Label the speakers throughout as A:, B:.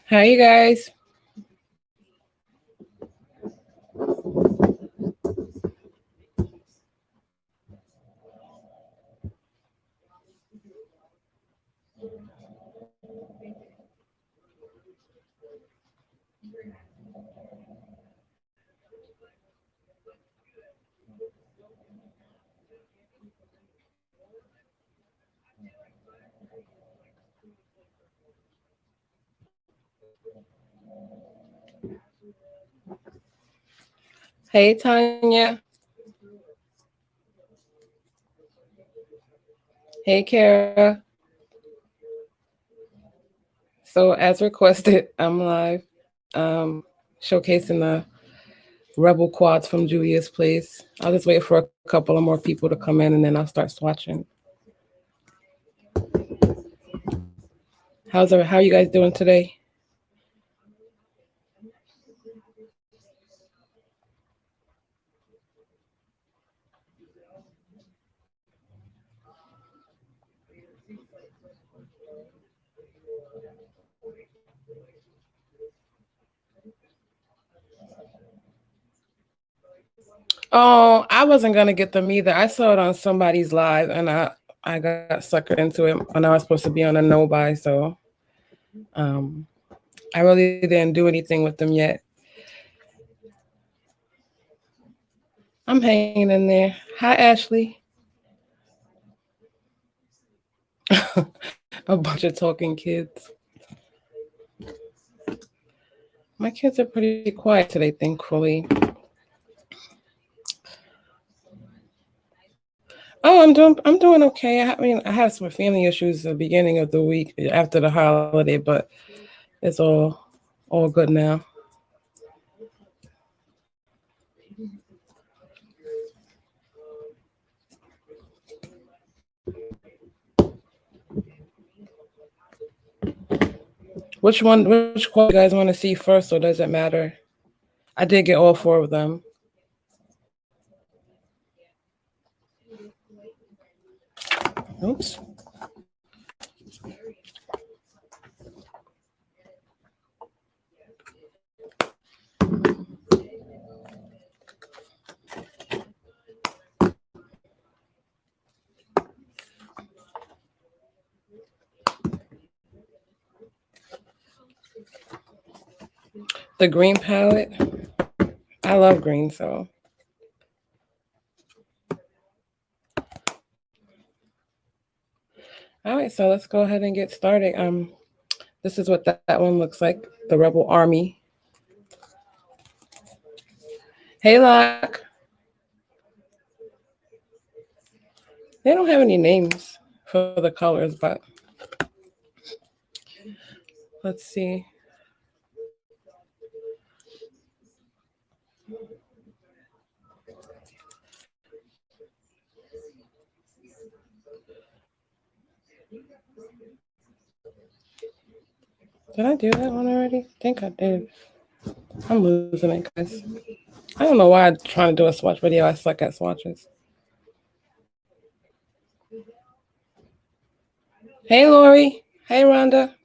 A: Hi, you guys. Hey, Tanya. Hey, Kara. So, as requested, I'm live showcasing the Rebel quads from Juvia's place. I'll just wait for a couple of more people to come in and then I'll start swatching. How are you guys doing today? Oh, I wasn't gonna get them either. I saw it on somebody's live and I got suckered into it when I was supposed to be on a no buy, so um I really didn't do anything with them yet. I'm hanging in there. Hi, Ashley. A bunch of talking kids. My kids are pretty quiet today, thankfully. Oh, I'm doing okay. I mean, I had some family issues at the beginning of the week after the holiday, but it's all good now. Which quote you guys want to see first, or does it matter? I did get all four of them. Oops. The green palette. I love green, so all right. So let's go ahead and get started. This is what that one looks like. The Rebel Army. Hey, Lock. They don't have any names for the colors, but let's see. Did I do that one already? I think I did. I'm losing it, guys. I don't know why I'm trying to do a swatch video. I suck at swatches. Hey, Lori. Hey, Rhonda.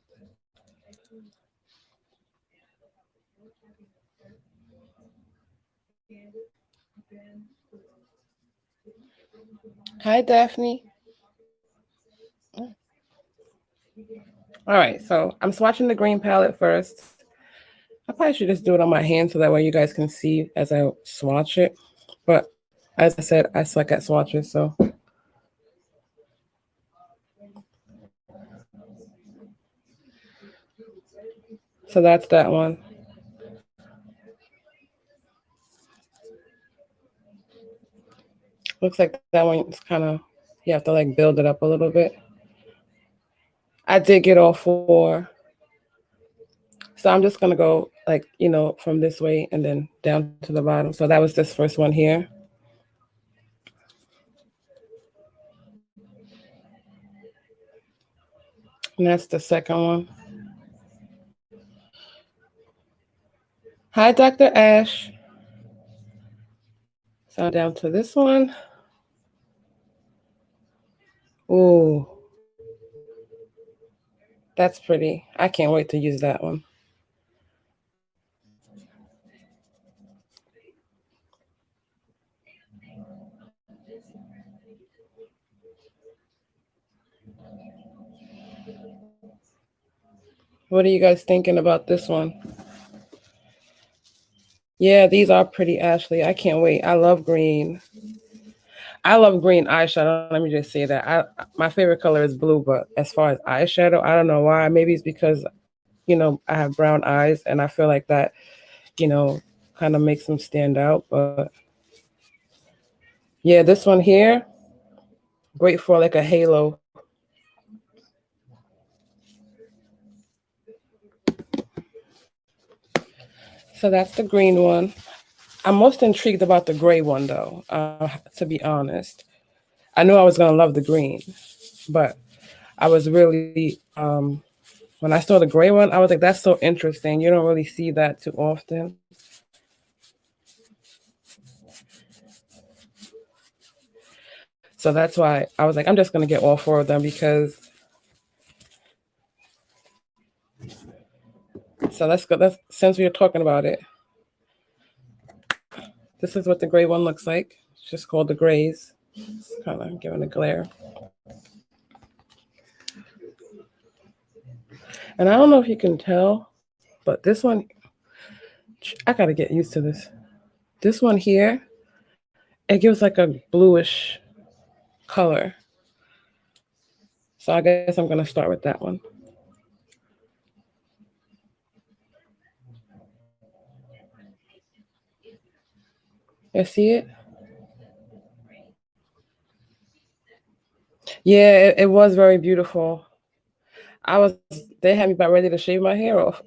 A: Hi, Daphne. All right, so I'm swatching the green palette first. I probably should just do it on my hand so that way you guys can see as I swatch it. But as I said, I suck at swatches, so that's that one. Looks like that one's kind of, you have to like build it up a little bit. I did get all four. So I'm just gonna go like, from this way and then down to the bottom. So that was this first one here. And that's the second one. Hi, Dr. Ash. So down to this one. Ooh, that's pretty. I can't wait to use that one. What are you guys thinking about this one? Yeah, these are pretty, Ashley. I can't wait. I love green. I love green eyeshadow. Let me just say that. My favorite color is blue, but as far as eyeshadow, I don't know why. Maybe it's because I have brown eyes, and I feel like that you know kind of makes them stand out. But yeah, this one here, great for like a halo. So that's the green one. I'm most intrigued about the gray one, though. To be honest, I knew I was gonna love the green, but I was really when I saw the gray one, I was like, "That's so interesting. You don't really see that too often." So that's why I was like, "I'm just gonna get all four of them because." So let's go. That's since we were talking about it. This is what the gray one looks like. It's just called the grays. It's kind of giving a glare. And I don't know if you can tell, but this one, I gotta get used to this. This one here, it gives like a bluish color. So I guess I'm gonna start with that one. You see it? Yeah, it was very beautiful. I was they had me about ready to shave my hair off.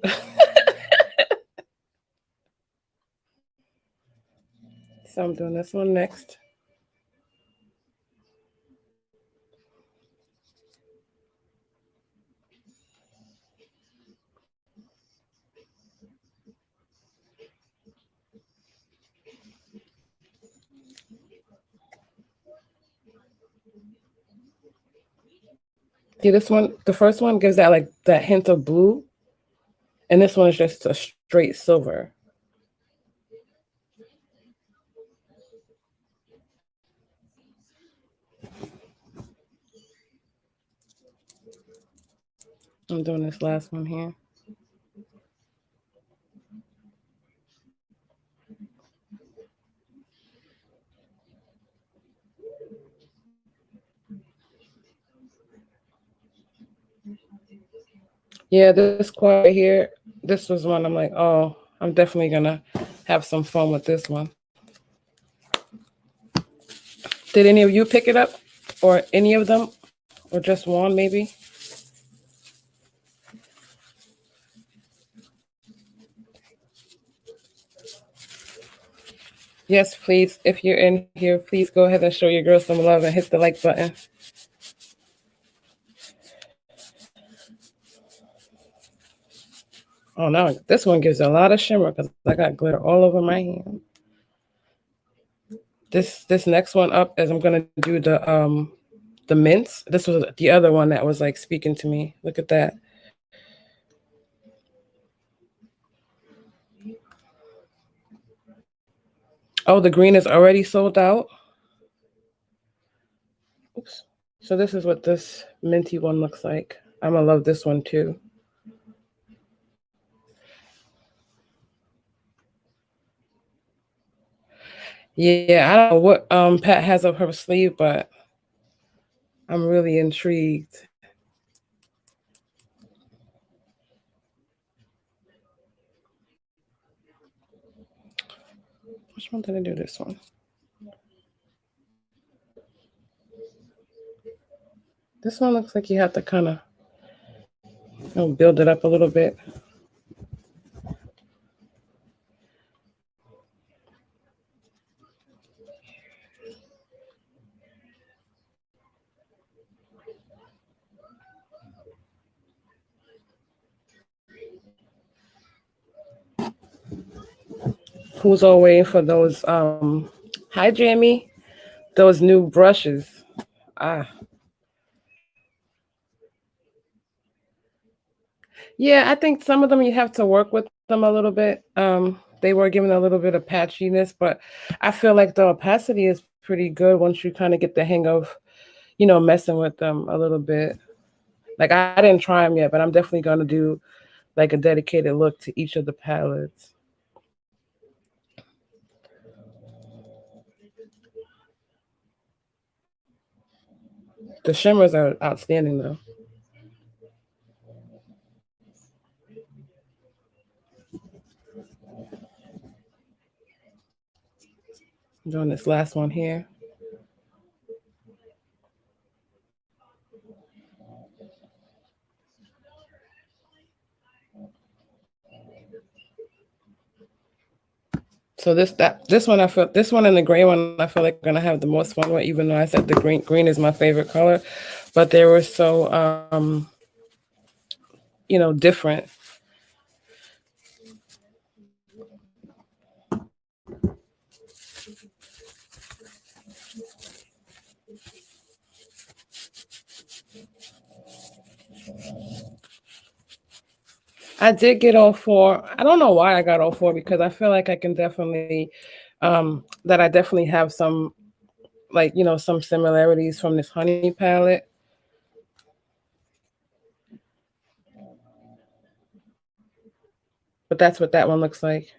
A: So I'm doing this one next. See this one, the first one gives that like that hint of blue, and this one is just a straight silver. I'm doing this last one here. Yeah, this quad here, this was one I'm like, oh, I'm definitely gonna have some fun with this one. Did any of you pick it up? Or any of them? Or just one maybe? Yes, please. If you're in here, please go ahead and show your girl some love and hit the like button. Oh no, this one gives a lot of shimmer because I got glitter all over my hand. This next one up is I'm gonna do the mints. This was the other one that was like speaking to me. Look at that. Oh, the green is already sold out. Oops. So this is what this minty one looks like. I'm gonna love this one too. Yeah, I don't know what Pat has up her sleeve, but I'm really intrigued. Which one did I do this one? This one looks like you have to kind of build it up a little bit. Who's all waiting for those hi Jamie, those new brushes. Ah. Yeah, I think some of them you have to work with them a little bit. They were given a little bit of patchiness, but I feel like the opacity is pretty good once you kind of get the hang of, messing with them a little bit. Like I didn't try them yet, but I'm definitely gonna do like a dedicated look to each of the palettes. The shimmers are outstanding though. I'm doing this last one here. So this one I feel, this one and the gray one I feel like I'm gonna have the most fun with, even though I said the green is my favorite color, but they were so different. I did get all four. I don't know why I got all four because I feel like I can definitely that I definitely have some like some similarities from this honey palette. But that's what that one looks like.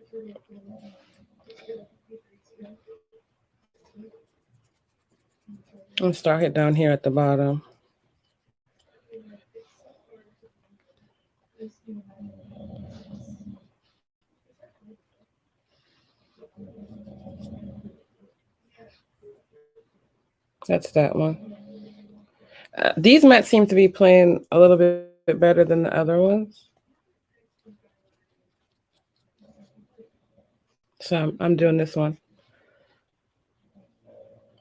A: I'm start it down here at the bottom. That's that one. These mattes seem to be playing a little bit better than the other ones. So I'm doing this one.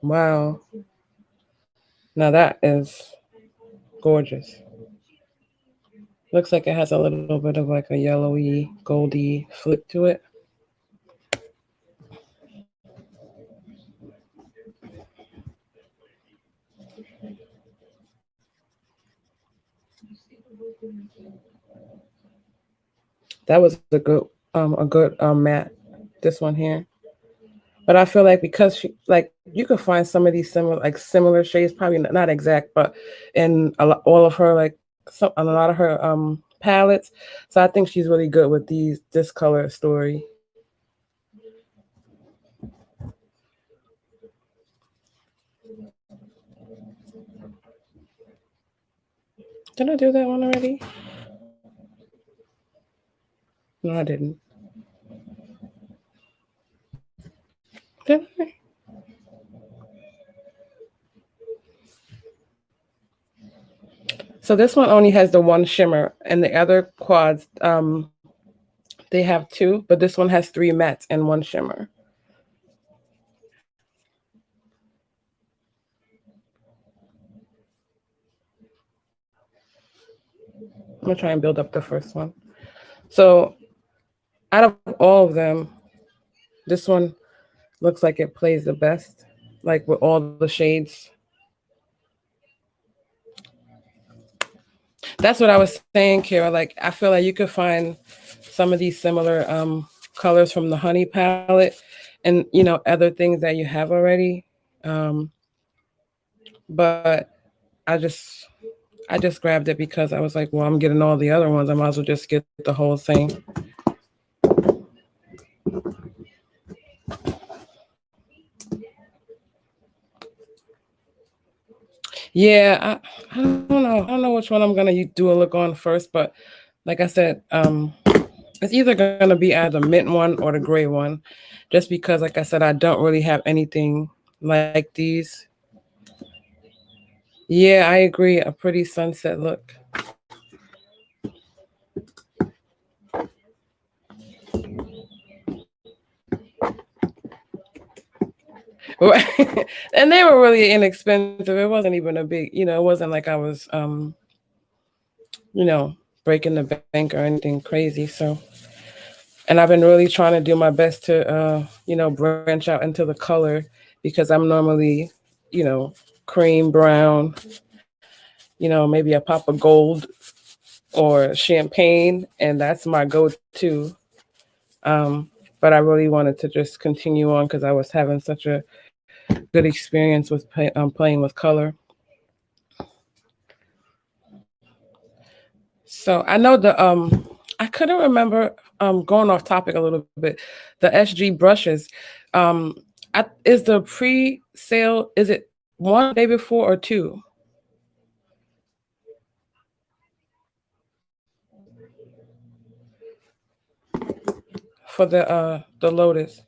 A: Wow. Now that is gorgeous. Looks like it has a little bit of like a yellowy, goldy flip to it. That was a good matte. This one here. But I feel like because she like you could find some of these similar shades, probably not exact, but in all of her a lot of her palettes. So I think she's really good with this color story. Did I do that one already? No, I didn't. Did I? So this one only has the one shimmer, and the other quads, they have two, but this one has three mattes and one shimmer. I'm gonna try and build up the first one. So out of all of them, this one looks like it plays the best, like with all the shades. That's what I was saying, Kara. Like I feel like you could find some of these similar colors from the honey palette and other things that you have already. But I just I just grabbed it because I was like, well, I'm getting all the other ones. I might as well just get the whole thing. Yeah, I don't know. I don't know which one I'm gonna do a look on first, but like I said, it's either gonna be either mint one or the gray one, just because, like I said, I don't really have anything like these. Yeah, I agree. A pretty sunset look. And they were really inexpensive. It wasn't even a big, it wasn't like I was, you know, breaking the bank or anything crazy. So, and I've been really trying to do my best to, branch out into the color because I'm normally, cream brown, maybe a pop of gold or champagne, and that's my go-to. But I really wanted to just continue on because I was having such a good experience with playing with color. So I know I couldn't remember going off topic a little bit. The SG brushes. Um is the pre-sale, is it one day before or two for the Lotus?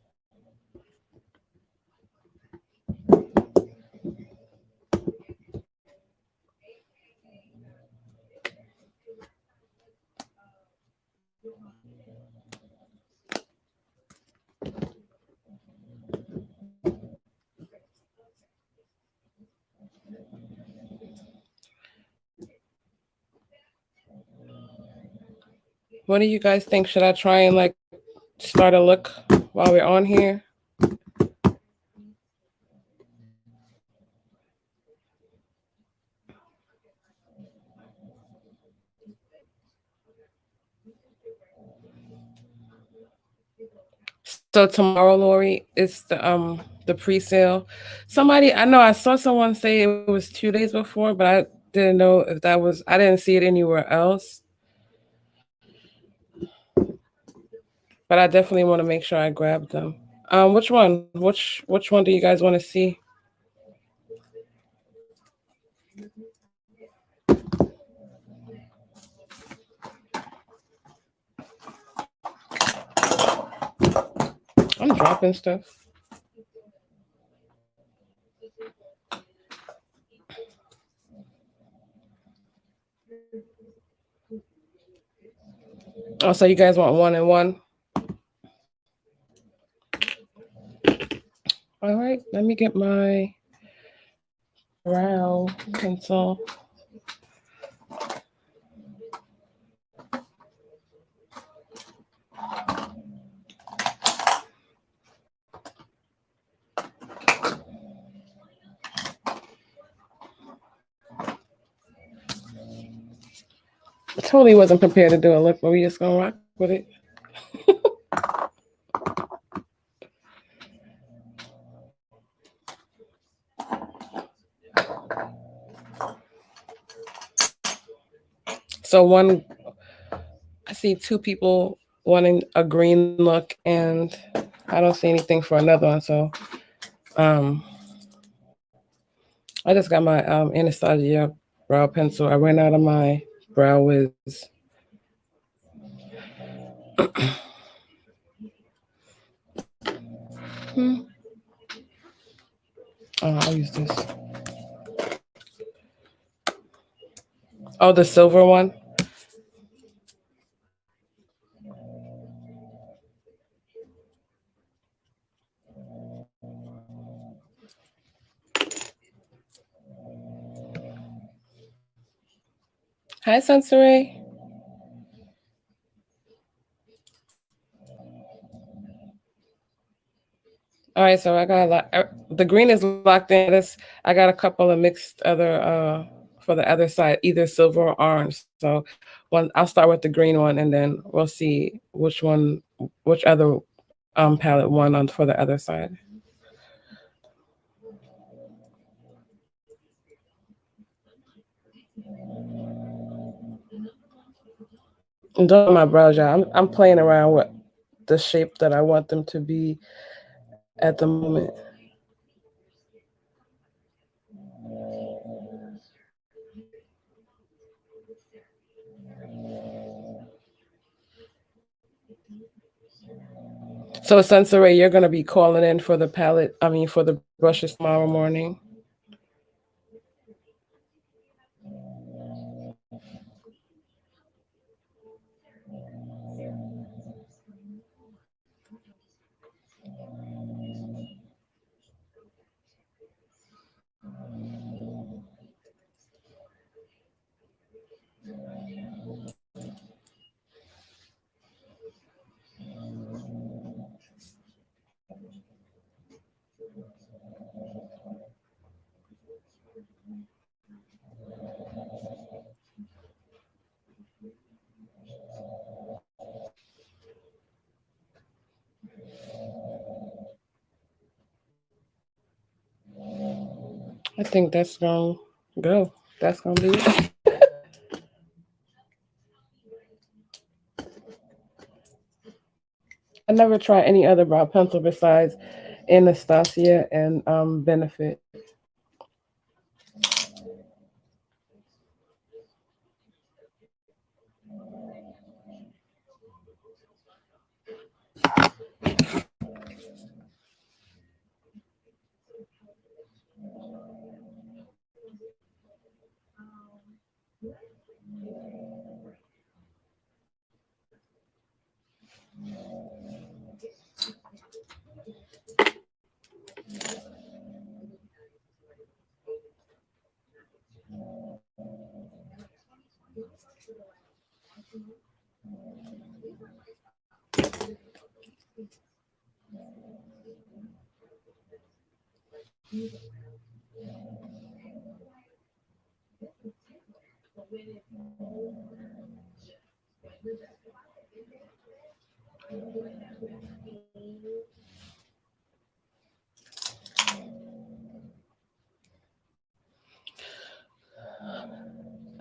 A: What do you guys think? Should I try and like start a look while we're on here? So tomorrow, Lori, is the pre-sale. Somebody, I know I saw someone say it was 2 days before, but I didn't know if that was, I didn't see it anywhere else. But I definitely want to make sure I grab them. Which one? Which one do you guys want to see? I'm dropping stuff. Oh, so you guys want one and one? All right, let me get my brow pencil. I totally wasn't prepared to do a look, but we just gonna rock with it. So one, I see two people wanting a green look, and I don't see anything for another one. So um, I just got my Anastasia brow pencil. I ran out of my brow wiz. Hmm. Oh, I'll use this. Oh, the silver one. Hi, Sensory. All right, so I got a lot. The green is locked in. This I got a couple of mixed other for the other side, either silver or orange. So one, I'll start with the green one, and then we'll see which one, which other palette one on for the other side. And doing my brows, y'all. I'm playing around with the shape that I want them to be at the moment. So, Sensory, you're gonna be calling in for the palette. I mean, for the brushes tomorrow morning. I think that's gonna go. That's gonna be it. never tried any other brow pencil besides Anastasia and Benefit.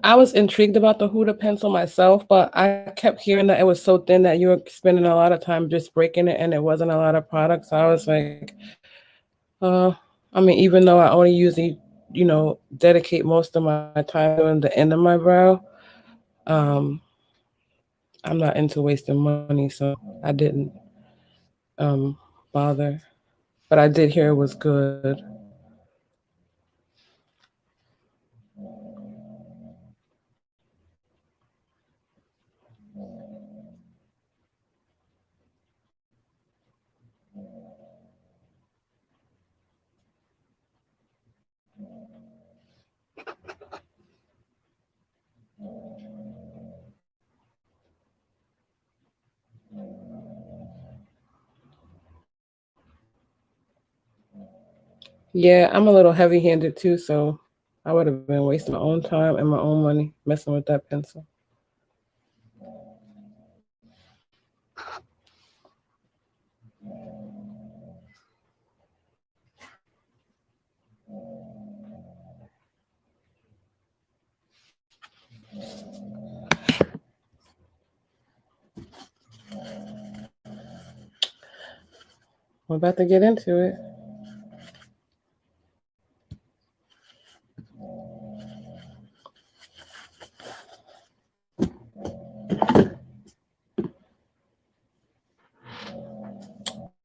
A: I was intrigued about the Huda pencil myself, but I kept hearing that it was so thin that you were spending a lot of time just breaking it and it wasn't a lot of product. So I was like, uh, I mean, even though I only usually, dedicate most of my time doing the end of my brow, um, I'm not into wasting money, so I didn't um, bother. But I did hear it was good. Yeah, I'm a little heavy handed too, so I would have been wasting my own time and my own money messing with that pencil. We're about to get into it.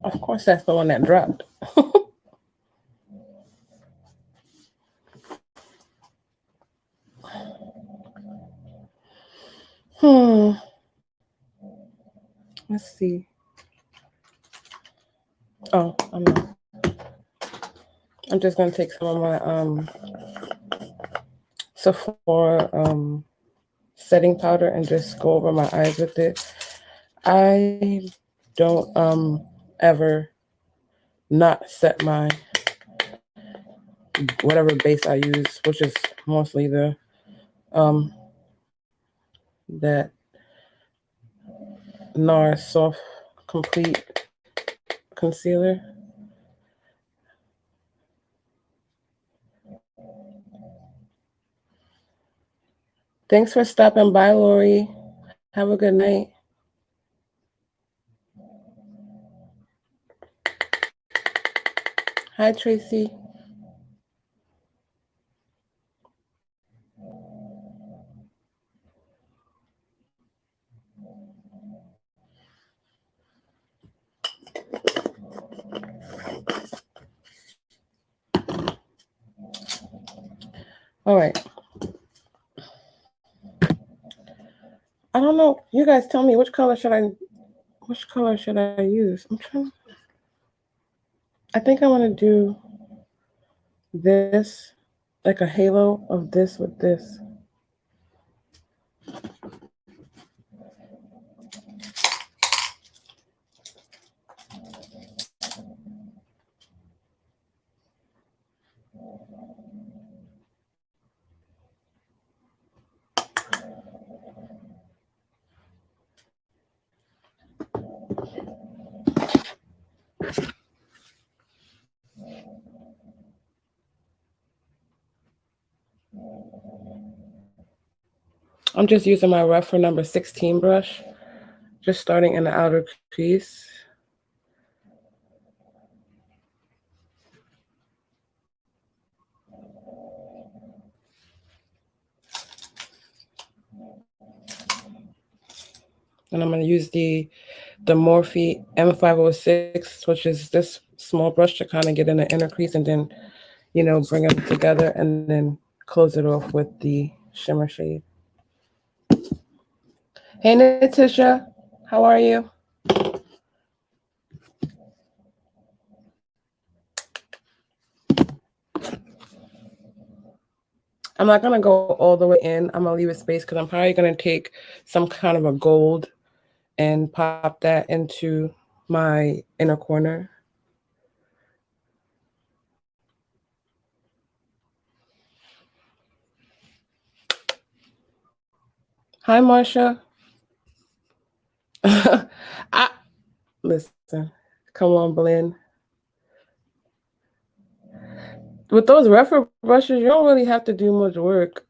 A: Of course, that's the one that dropped. Hmm. Let's see. Oh, I'm just gonna take some of my Sephora setting powder and just go over my eyes with it. I don't ever not set my whatever base I use, which is mostly the um that NARS soft complete concealer. Thanks for stopping by, Lori. Have a good night. Hi, Tracy. All right. I don't know. You guys tell me which color should I use? I'm trying. I think I want to do this, like a halo of this with this. I'm just using my Refer number 16 brush, just starting in the outer crease. And I'm going to use the Morphe M506, which is this small brush to kind of get in the inner crease and then, bring them together and then close it off with the shimmer shade. Hey, Natisha, how are you? I'm not going to go all the way in. I'm going to leave a space because I'm probably going to take some kind of a gold and pop that into my inner corner. Hi, Marsha. Listen, come on, blend. With those reference brushes, you don't really have to do much work.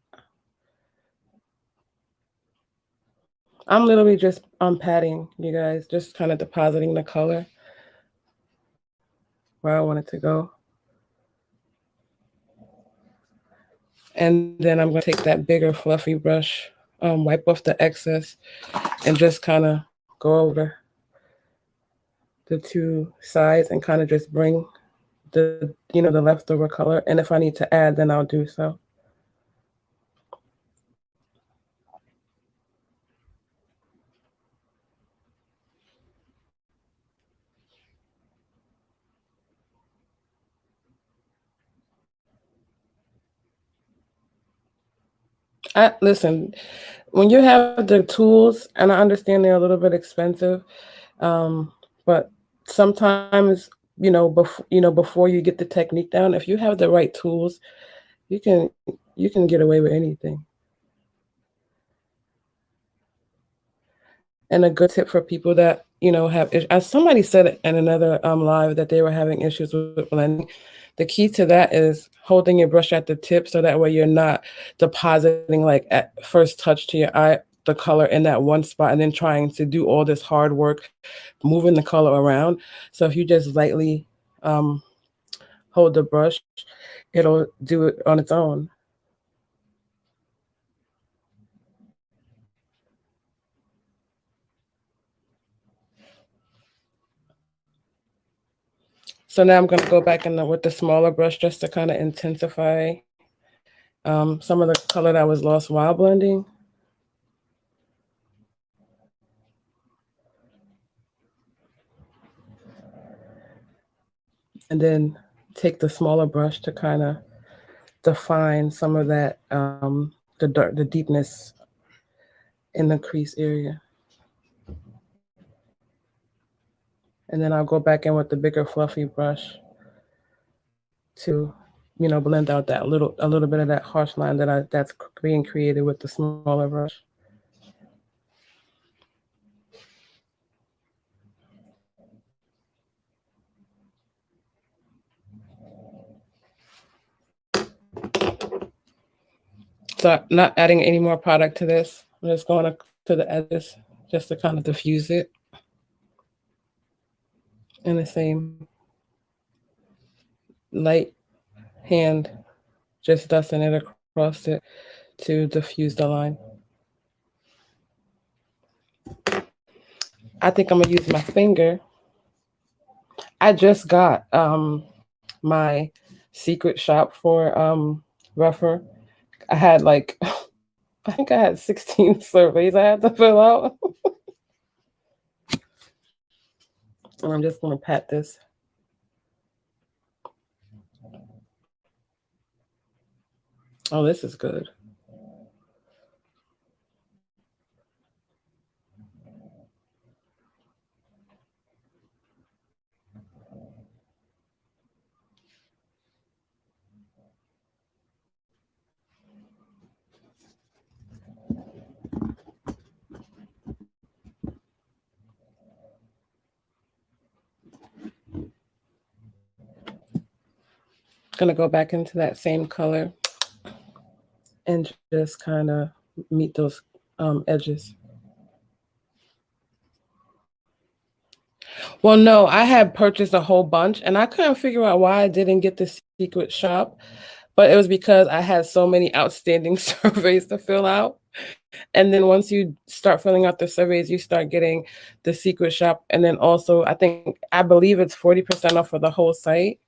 A: I'm literally just patting, you guys, just kind of depositing the color where I want it to go. And then I'm going to take that bigger fluffy brush, wipe off the excess, and just kind of go over the two sides and kind of just bring the leftover color. And if I need to add, then I'll do so. Listen, when you have the tools, and I understand they're a little bit expensive, but sometimes before you get the technique down, if you have the right tools, you can get away with anything. And a good tip for people that have, as somebody said in another live, that they were having issues with blending. The key to that is holding your brush at the tip, so that way you're not depositing like at first touch to your eye the color in that one spot and then trying to do all this hard work moving the color around. So if you just lightly hold the brush, it'll do it on its own. So now I'm going to go back in with the smaller brush just to kind of intensify some of the color that was lost while blending. And then take the smaller brush to kind of define some of that, the deepness in the crease area. And then I'll go back in with the bigger fluffy brush to, blend out a little bit of that harsh line that's being created with the smaller brush. So I'm not adding any more product to this. I'm just going to the edges just to kind of diffuse it. In the same light hand, just dusting it across it to diffuse the line. I think I'm gonna use my finger. I just got my secret shop for Rougher. I had like I think I had 16 surveys I had to fill out. And I'm just gonna pat this. Oh, this is good. Gonna go back into that same color and just kind of meet those edges. Well, no, I had purchased a whole bunch and I couldn't figure out why I didn't get the secret shop. but it was because I had so many outstanding surveys to fill out. And then once you start filling out the surveys, you start getting the secret shop. And then also, I believe it's 40% off for the whole site.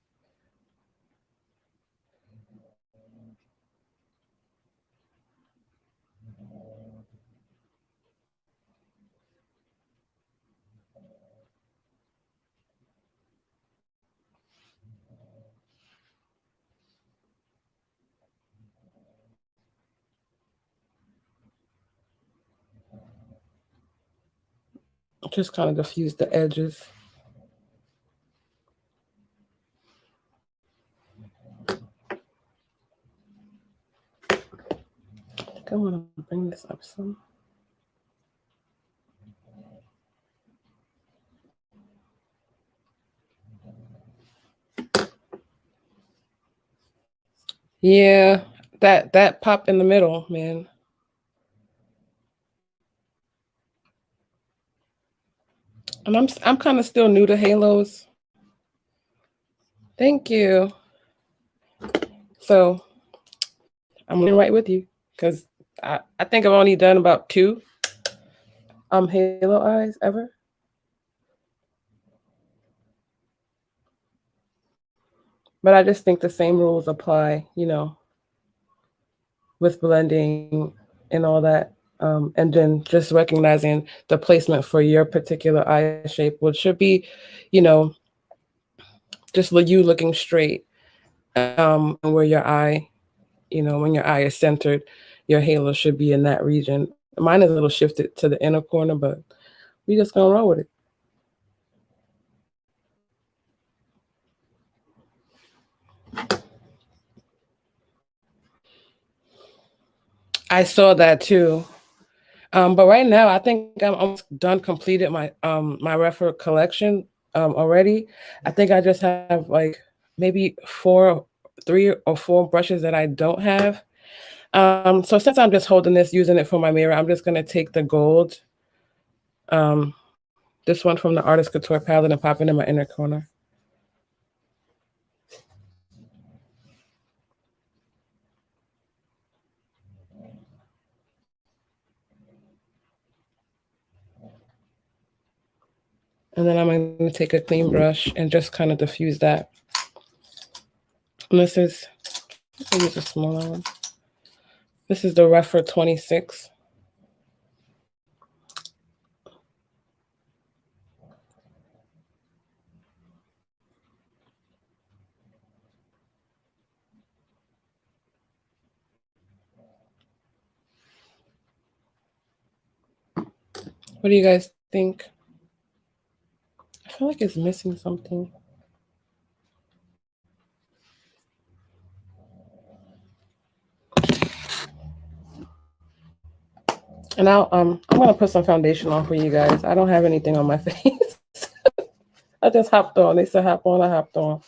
A: Just kind of diffuse the edges. I think I want to bring this up some. Yeah, that pop in the middle, man. And I'm kind of still new to halos. Thank you. So I'm right with you because I think I've only done about 2 halo eyes ever. But I just think the same rules apply, with blending and all that. And then just recognizing the placement for your particular eye shape, which should be, you know, just you looking straight, where your eye, when your eye is centered, your halo should be in that region. Mine is a little shifted to the inner corner, but we just gonna roll with it. I saw that too. But right now, I think I'm almost done, completed my refer collection already. I think I just have like maybe 3 or 4 brushes that I don't have. So since I'm just holding this, using it for my mirror, I'm just gonna take the gold, um, this one from the Artist Couture palette, and pop it in my inner corner. And then I'm gonna take a clean brush and just kind of diffuse that. And this is, I'll use a smaller one. This is the Refer 26. What do you guys think? I feel like it's missing something. And I'm gonna put some foundation on for you guys. I don't have anything on my face. I just hopped on. They said hop on, I hopped on.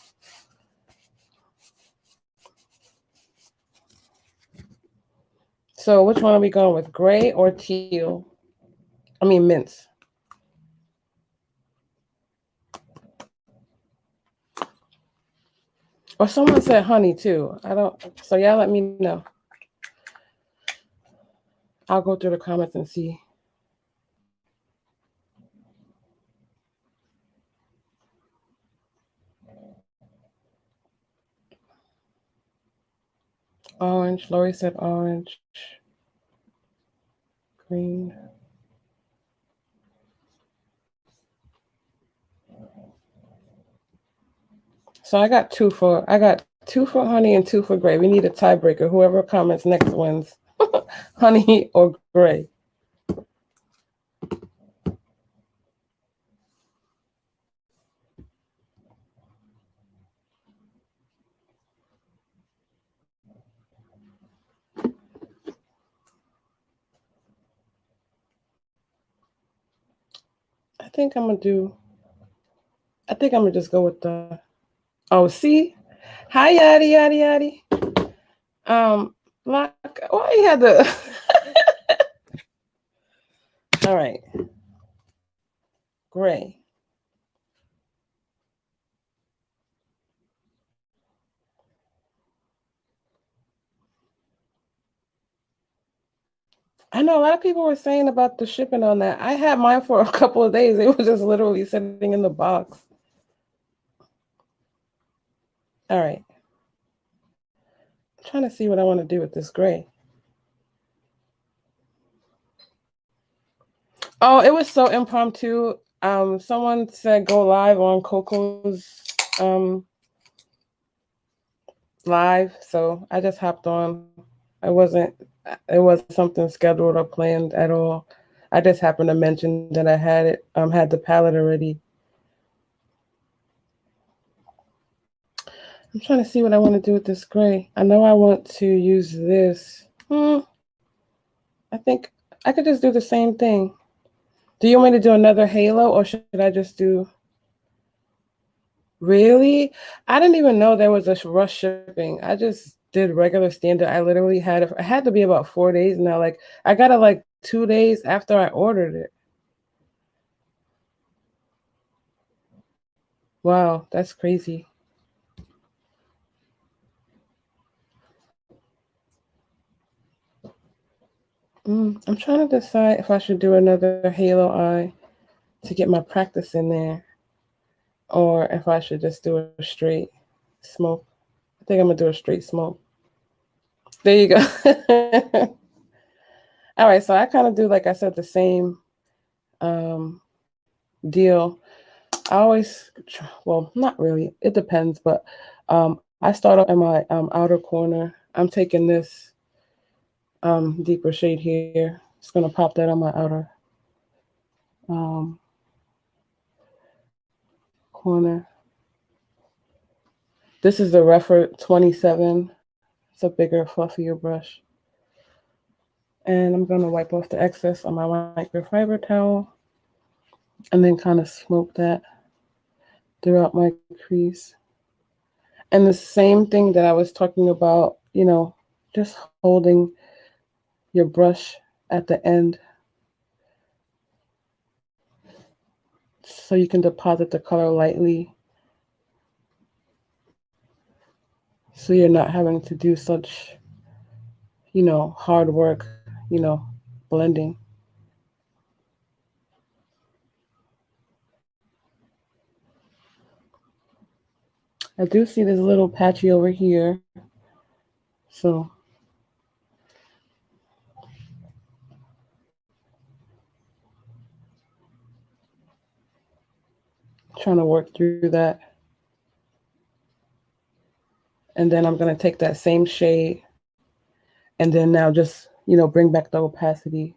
A: So which one are we going with? Gray or teal? I mean mints. Or someone said honey too. I don't, so y'all let me know. I'll go through the comments and see. Orange. Lori said orange. Green. So I got two for honey and 2 for gray. We need a tiebreaker. Whoever comments next wins. Honey or gray. I think I'm gonna just go with the. Oh, see, hi yaddy yaddy yaddy. Like, why you had the? All right, gray. I know a lot of people were saying about the shipping on that. I had mine for a couple of days. It was just literally sitting in the box. All right. I'm trying to see what I want to do with this gray. Oh, it was so impromptu. Someone said go live on Coco's live, so I just hopped on. It wasn't something scheduled or planned at all. I just happened to mention that I had the palette already. I'm trying to see what I want to do with this gray. I know I want to use this. I think I could just do the same thing. Do you want me to do another halo, or should I just do? Really? I didn't even know there was a rush shipping. I just did regular standard. I literally it had to be about 4 days now. Like I got it like 2 days after I ordered it. Wow, that's crazy. I'm trying to decide if I should do another halo eye to get my practice in there, or if I should just do a straight smoke. I think I'm gonna do a straight smoke. There you go. All right, so I kind of do, like I said, the same um, deal. I always, well, not really. It depends, but I start off in my outer corner. I'm taking this deeper shade here. It's gonna pop that on my outer um, corner. This is the Refer 27. It's a bigger, fluffier brush. And I'm gonna wipe off the excess on my microfiber towel and then kind of smoke that throughout my crease. And the same thing that I was talking about, just holding your brush at the end so you can deposit the color lightly, so you're not having to do such, hard work, blending. I do see this little patchy over here, so trying to work through that. And then I'm going to take that same shade and then now just, bring back the opacity.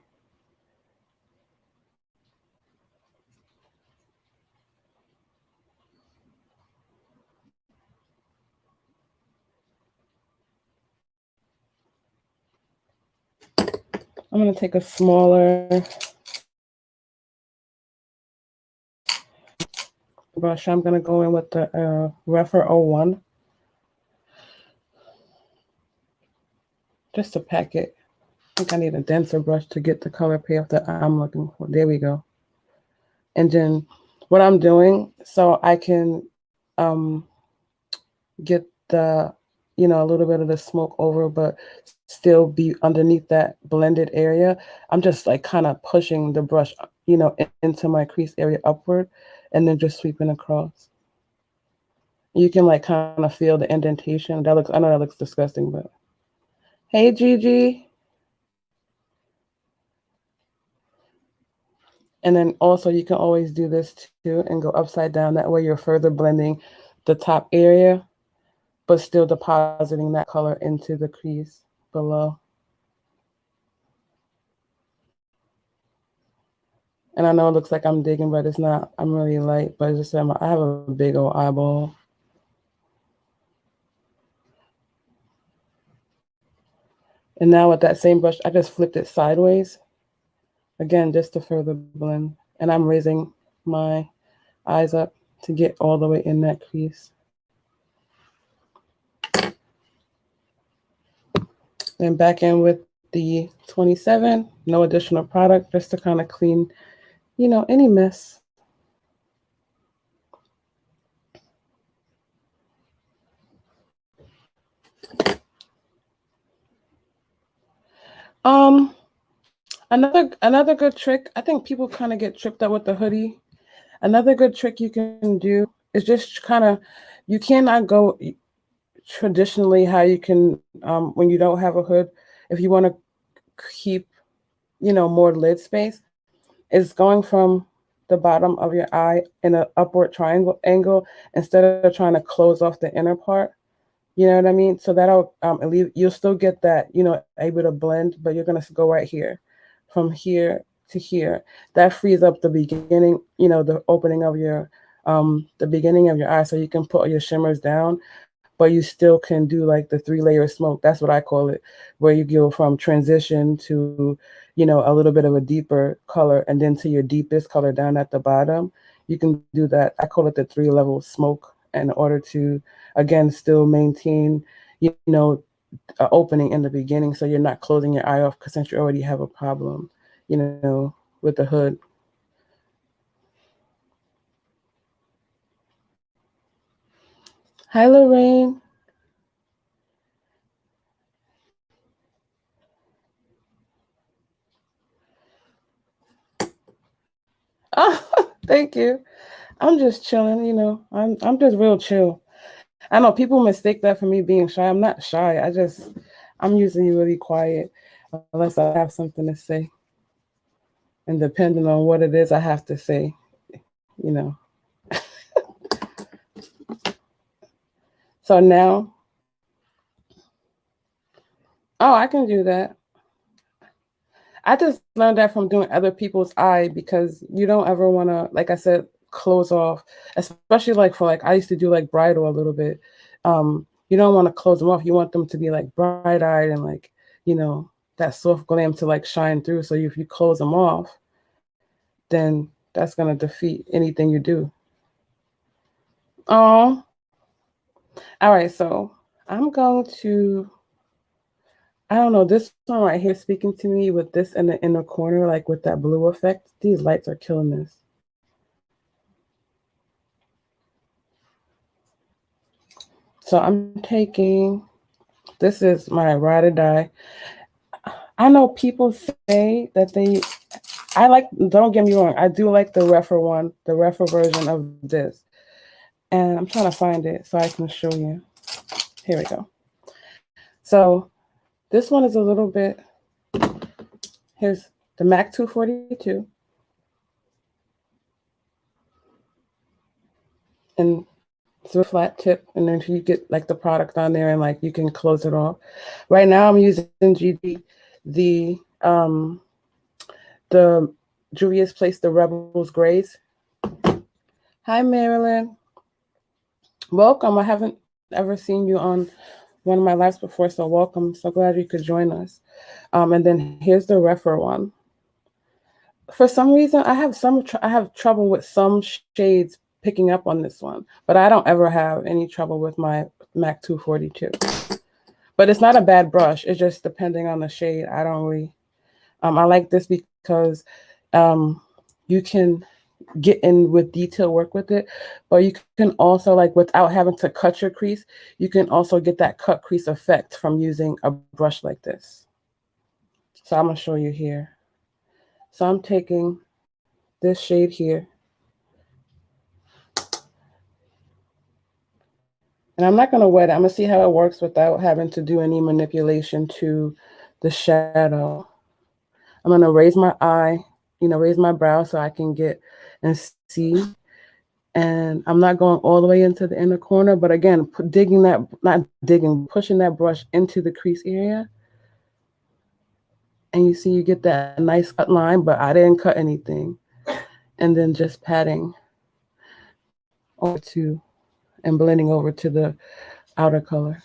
A: I'm going to take a smaller brush. I'm going to go in with the Refer 01 just to pack it. I think I need a denser brush to get the color payoff that I'm looking for. There we go. And then what I'm doing, so I can get the, a little bit of the smoke over, but still be underneath that blended area. I'm just like kind of pushing the brush, into my crease area upward and then just sweeping across. You can like kind of feel the indentation. I know that looks disgusting, but hey, Gigi. And then also you can always do this too and go upside down. That way you're further blending the top area, but still depositing that color into the crease below. And I know it looks like I'm digging, but it's not. I'm really light, but it's just I have a big old eyeball. And now with that same brush, I just flipped it sideways. Again, just to further blend. And I'm raising my eyes up to get all the way in that crease. Then back in with the 27, no additional product, just to kind of clean, any mess. Um, Another good trick, I think people kind of get tripped up with the hoodie. Another good trick you can do is just kind of, you cannot go traditionally how you can when you don't have a hood. If you want to keep, more lid space, is going from the bottom of your eye in an upward triangle angle instead of trying to close off the inner part. You know what I mean? So that'll you'll still get that, able to blend, but you're gonna go right here, from here to here. That frees up the beginning, the opening of your the beginning of your eye, so you can put your shimmers down, but you still can do like the 3-layer smoke. That's what I call it, where you go from transition to, a little bit of a deeper color, and then to your deepest color down at the bottom. You can do that. I call it the 3-level smoke, in order to, again, still maintain, opening in the beginning, so you're not closing your eye off, because since you already have a problem, with the hood. Hi, Lorraine. Oh, thank you. I'm just chilling, I'm just real chill. I know people mistake that for me being shy. I'm not shy. I'm usually really quiet unless I have something to say. And depending on what it is I have to say, you know. So now, oh, I can do that. I just learned that from doing other people's eye, because you don't ever want to, like I said, close off, especially like for like, I used to do like bridal a little bit. You don't want to close them off. You want them to be like bright eyed and like, that soft glam to like shine through. So if you close them off, then that's going to defeat anything you do. Oh, all right. So I'm going to, I don't know, this one right here speaking to me with this in the inner corner, like with that blue effect. These lights are killing this. So I'm taking, this is my ride or die. I know people say that I like, don't get me wrong, I do like the refer one, the refer version of this. And I'm trying to find it so I can show you. Here we go. So this one is a little bit, here's the MAC 242. And it's a flat tip, and then you get like the product on there, and like you can close it off. Right now I'm using GD, the Juvia's Place, the Rebels Grays. Hi, Marilyn. Welcome. I haven't ever seen you on one of my lives before, so welcome. So glad you could join us. And then here's the refer one. For some reason, I have trouble with some shades picking up on this one, but I don't ever have any trouble with my MAC 242. But it's not a bad brush. It's just depending on the shade. I don't really. I like this because you can get in with detail work with it, but you can also, like, without having to cut your crease, you can also get that cut crease effect from using a brush like this. So I'm gonna show you here. So I'm taking this shade here, and I'm not gonna wet it. I'm gonna see how it works without having to do any manipulation to the shadow. I'm gonna raise my eye, raise my brow so I can get and see. And I'm not going all the way into the inner corner, but again, pushing that brush into the crease area. And you see you get that nice cut line, but I didn't cut anything. And then just patting over to, and blending over to the outer color.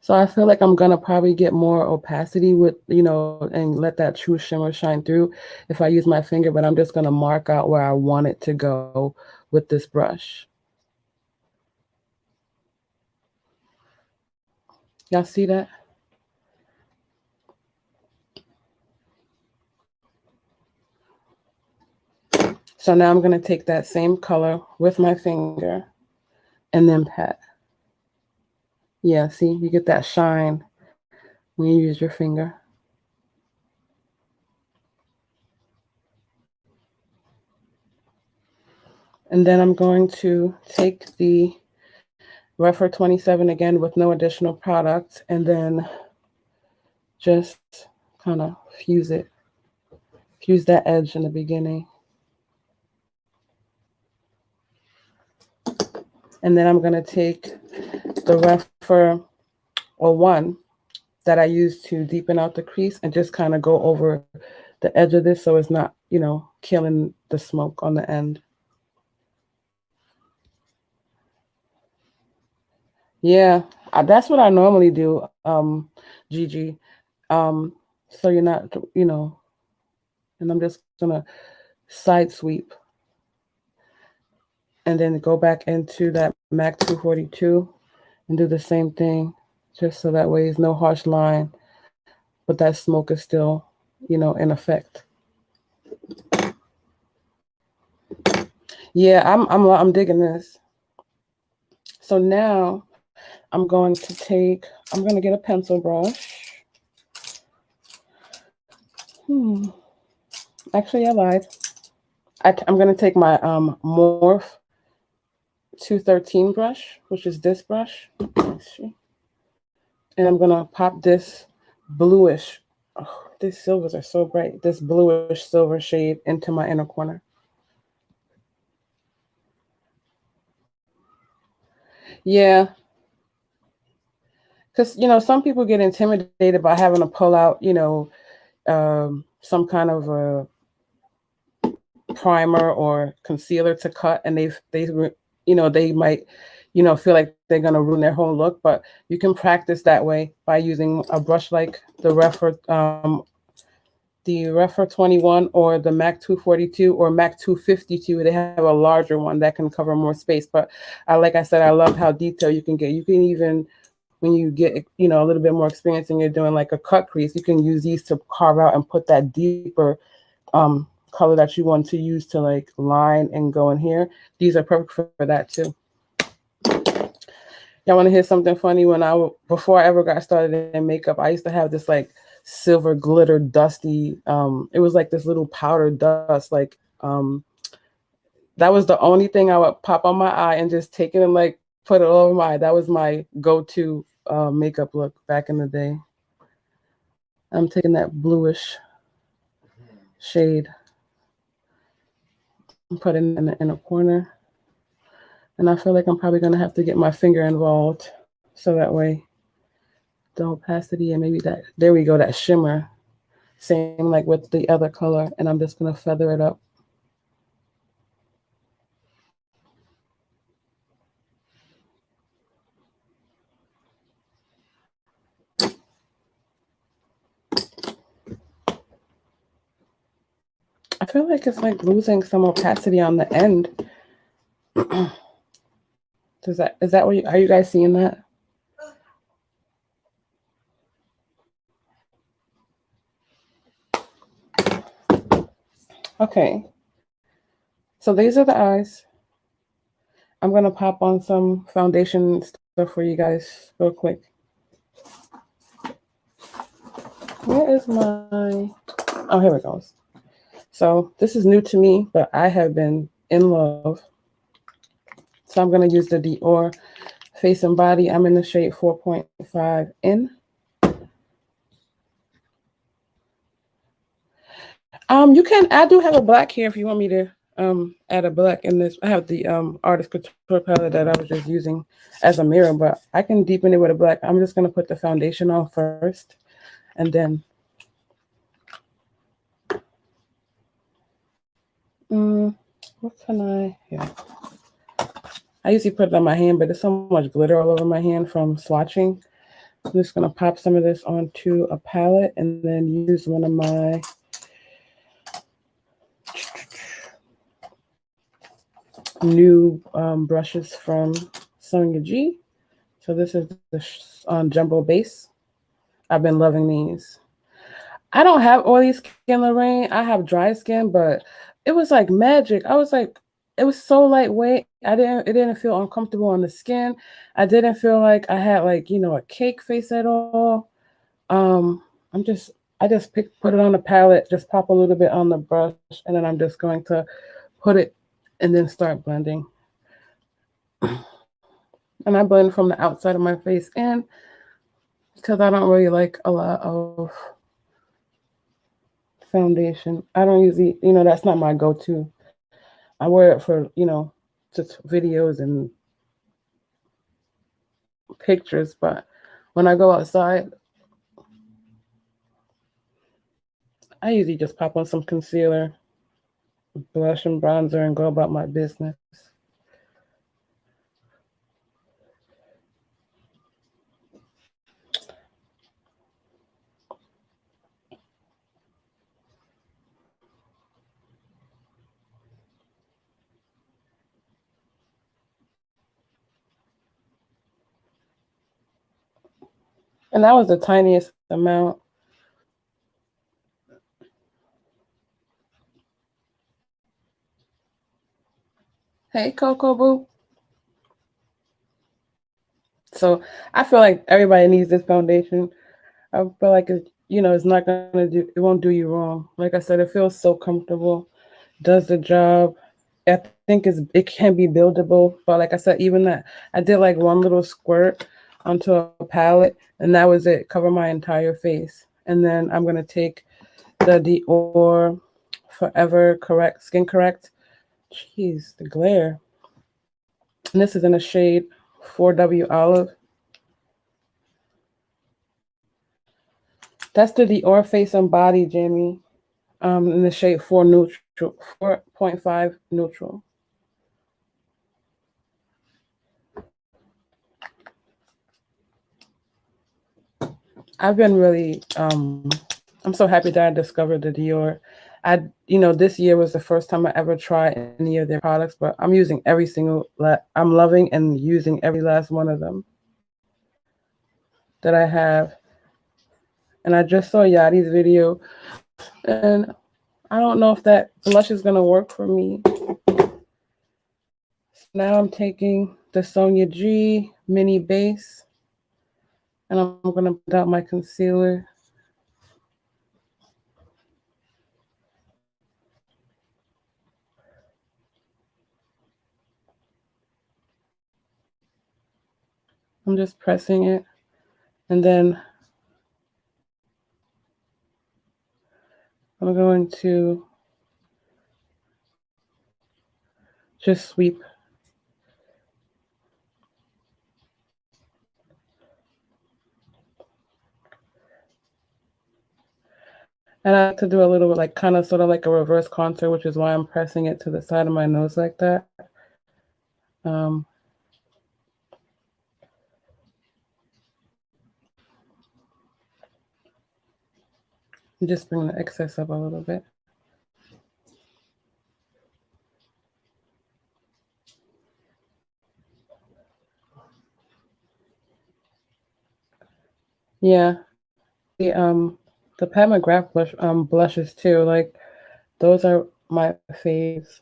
A: So I feel like I'm gonna probably get more opacity with, and let that true shimmer shine through if I use my finger, but I'm just gonna mark out where I want it to go with this brush. Y'all see that? So now I'm gonna take that same color with my finger, and then pat. Yeah, see, you get that shine when you use your finger. And then I'm going to take the Refer 27 again with no additional product, and then just kind of fuse it. Fuse that edge in the beginning. And then I'm going to take the Refer 01 that I use to deepen out the crease and just kind of go over the edge of this so it's not, you know, killing the smoke on the end. Yeah, that's what I normally do, Gigi. So you're not, you know, and I'm just gonna side sweep and then go back into that MAC 242 and do the same thing, just so that way there's no harsh line, but that smoke is still, you know, in effect. Yeah, I'm digging this. So now I'm going to get a pencil brush. Actually, I lied. I'm going to take my Morph 213 brush, which is this brush. And I'm going to pop this bluish, oh, these silvers are so bright, this bluish silver shade into my inner corner. Yeah. Because, you know, some people get intimidated by having to pull out, you know, some kind of a primer or concealer to cut, and you know, they might, you know, feel like they're going to ruin their whole look, but you can practice that way by using a brush like the Refer 21 or the MAC 242 or MAC 252. They have a larger one that can cover more space, but like I said, I love how detailed you can get. You can even, when you get, you know, a little bit more experience and you're doing like a cut crease, you can use these to carve out and put that deeper color that you want to use to like line and go in here. These are perfect for that too. Y'all want to hear something funny? Before I ever got started in makeup, I used to have this like silver glitter dusty, it was like this little powder dust, like that was the only thing I would pop on my eye and just take it and like put it all over my eye. That was my go-to makeup look back in the day. I'm taking that bluish shade and putting it in the inner corner. And I feel like I'm probably going to have to get my finger involved so that way the opacity and maybe that, there we go, that shimmer, same like with the other color. And I'm just going to feather it up. I feel like it's like losing some opacity on the end. Is that what are you guys seeing that? Okay. So these are the eyes. I'm gonna pop on some foundation stuff for you guys real quick. Where is my, oh, here it goes. So this is new to me, but I have been in love. So I'm going to use the Dior Face and Body. I'm in the shade 4.5 in. You can, I do have a black here if you want me to add a black in this. I have the Artist Couture palette that I was just using as a mirror, but I can deepen it with a black. I'm just going to put the foundation on first, and then what can yeah. I usually put it on my hand, but there's so much glitter all over my hand from swatching. I'm just going to pop some of this onto a palette and then use one of my new brushes from Sonia G. So this is the Jumbo Base. I've been loving these. I don't have oily skin, Lorraine. I have dry skin, but it was like magic. I was like, it was so lightweight. It didn't feel uncomfortable on the skin. I didn't feel like I had like, a cake face at all. Um, I'm just I just put it on the palette, just pop a little bit on the brush, and then I'm just going to put it and then start blending. And I blend from the outside of my face in because I don't really like a lot of foundation. I don't usually, that's not my go-to. I wear it for, just videos and pictures, but when I go outside, I usually just pop on some concealer, blush and bronzer, and go about my business. And that was the tiniest amount. Hey, Coco Boo. So I feel like everybody needs this foundation. I feel like it's not it won't do you wrong. Like I said, it feels so comfortable, does the job. I think it can be buildable, but like I said, even that I did like one little squirt onto a palette, and that was it. Cover my entire face, and then I'm gonna take the Dior Forever Correct Skin Correct. Jeez, the glare. And this is in a shade 4W Olive. That's the Dior Face and Body, Jamie. In the shade 4 neutral, 4.5 neutral. I've been really, I'm so happy that I discovered the Dior. This year was the first time I ever tried any of their products, but I'm using I'm loving and using every last one of them that I have. And I just saw Yadi's video, and I don't know if that blush is gonna work for me. Now I'm taking the Sonia G Mini Base, and I'm gonna put out my concealer. I'm just pressing it, and then I'm going to just sweep. And I like to do a little bit like kind of sort of like a reverse contour, which is why I'm pressing it to the side of my nose like that. I'm just bring the excess up a little bit. Yeah, the Pat McGrath blushes too. Like those are my faves.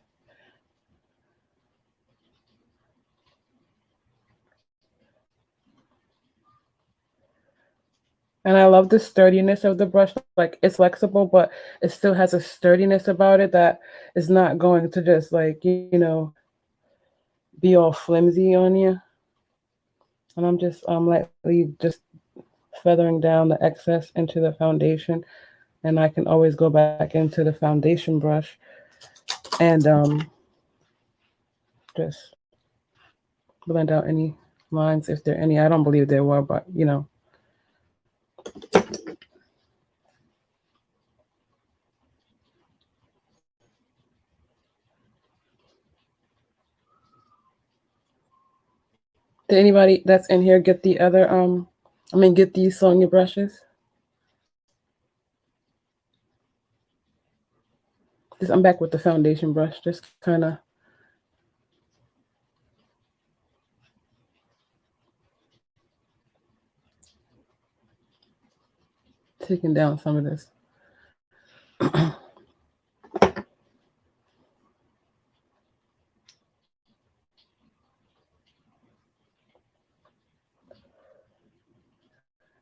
A: And I love the sturdiness of the brush. Like it's flexible, but it still has a sturdiness about it that is not going to just like, be all flimsy on you. And I'm just lightly just feathering down the excess into the foundation. And I can always go back into the foundation brush and just blend out any lines if there are any. I don't believe there were, but Did anybody that's in here get the other get these Sonia brushes? I'm back with the foundation brush, just kind of taking down some of this.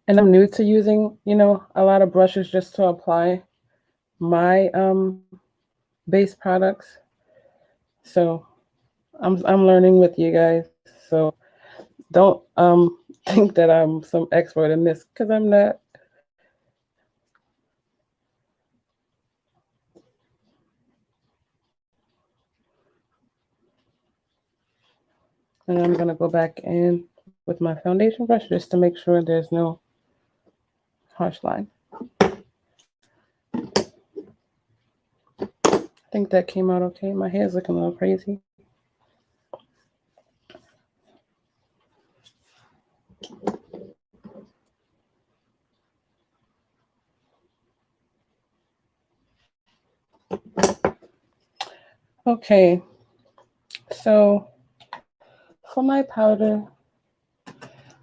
A: And I'm new to using, a lot of brushes just to apply my base products. So I'm learning with you guys. So don't think that I'm some expert in this because I'm not. And I'm gonna go back in with my foundation brush just to make sure there's no harsh line. I think that came out okay. My hair's looking a little crazy. Okay, so for my powder,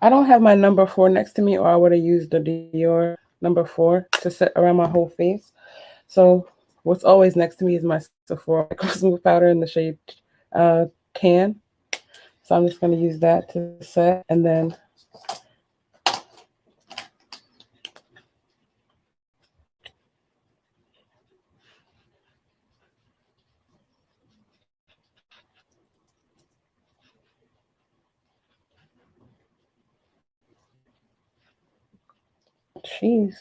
A: I don't have my number 4 next to me, or I would have used the Dior number 4 to set around my whole face. So what's always next to me is my Sephora Micro Smooth powder in the shade Tan. So I'm just going to use that to set, and then jeez.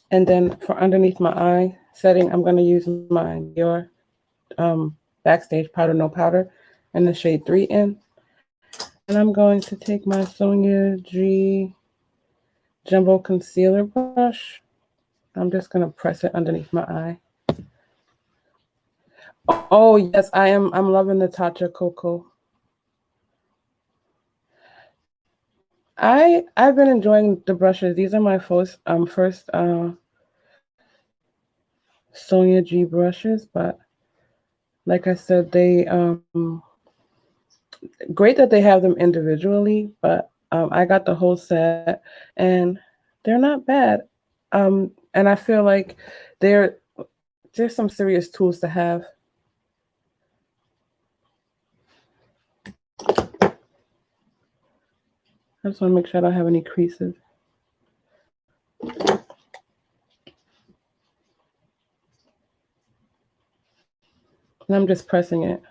A: And then for underneath my eye setting, I'm going to use my Dior Backstage Powder No Powder in the shade 3N. And I'm going to take my Sonia G Jumbo Concealer Brush. I'm just going to press it underneath my eye. Oh, yes, I'm loving the Tatcha Cocoa. I've been enjoying the brushes. These are my first Sonia G brushes, but like I said, they great that they have them individually, but I got the whole set and they're not bad. And I feel like there's some serious tools to have. I just want to make sure I don't have any creases. And I'm just pressing it.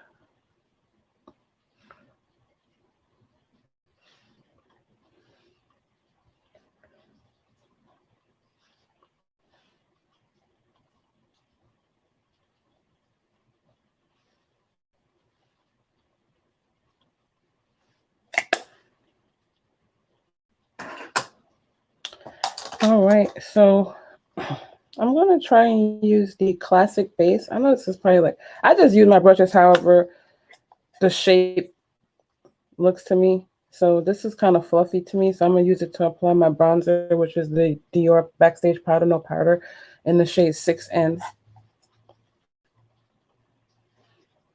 A: All right, so I'm gonna try and use the classic base. I know this is probably like, I just use my brushes however the shape looks to me. So this is kind of fluffy to me. So I'm gonna use it to apply my bronzer, which is the Dior Backstage Powder No Powder in the shade 6N.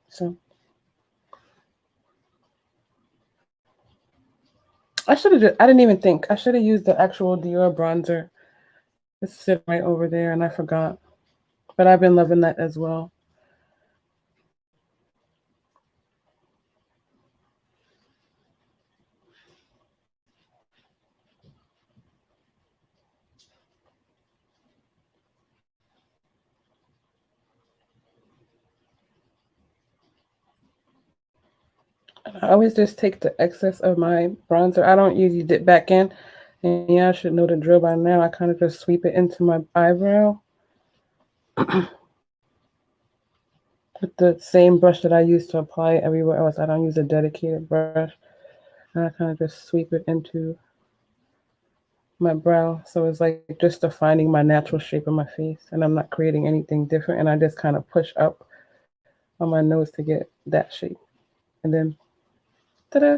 A: So I didn't even think. I should have used the actual Dior bronzer. It's sitting right over there and I forgot. But I've been loving that as well. I always just take the excess of my bronzer. I don't usually dip back in. And yeah, I should know the drill by now. I kind of just sweep it into my eyebrow with the same brush that I use to apply it everywhere else. I don't use a dedicated brush. And I kind of just sweep it into my brow. So it's like just defining my natural shape of my face. And I'm not creating anything different. And I just kind of push up on my nose to get that shape. And then, ta-da!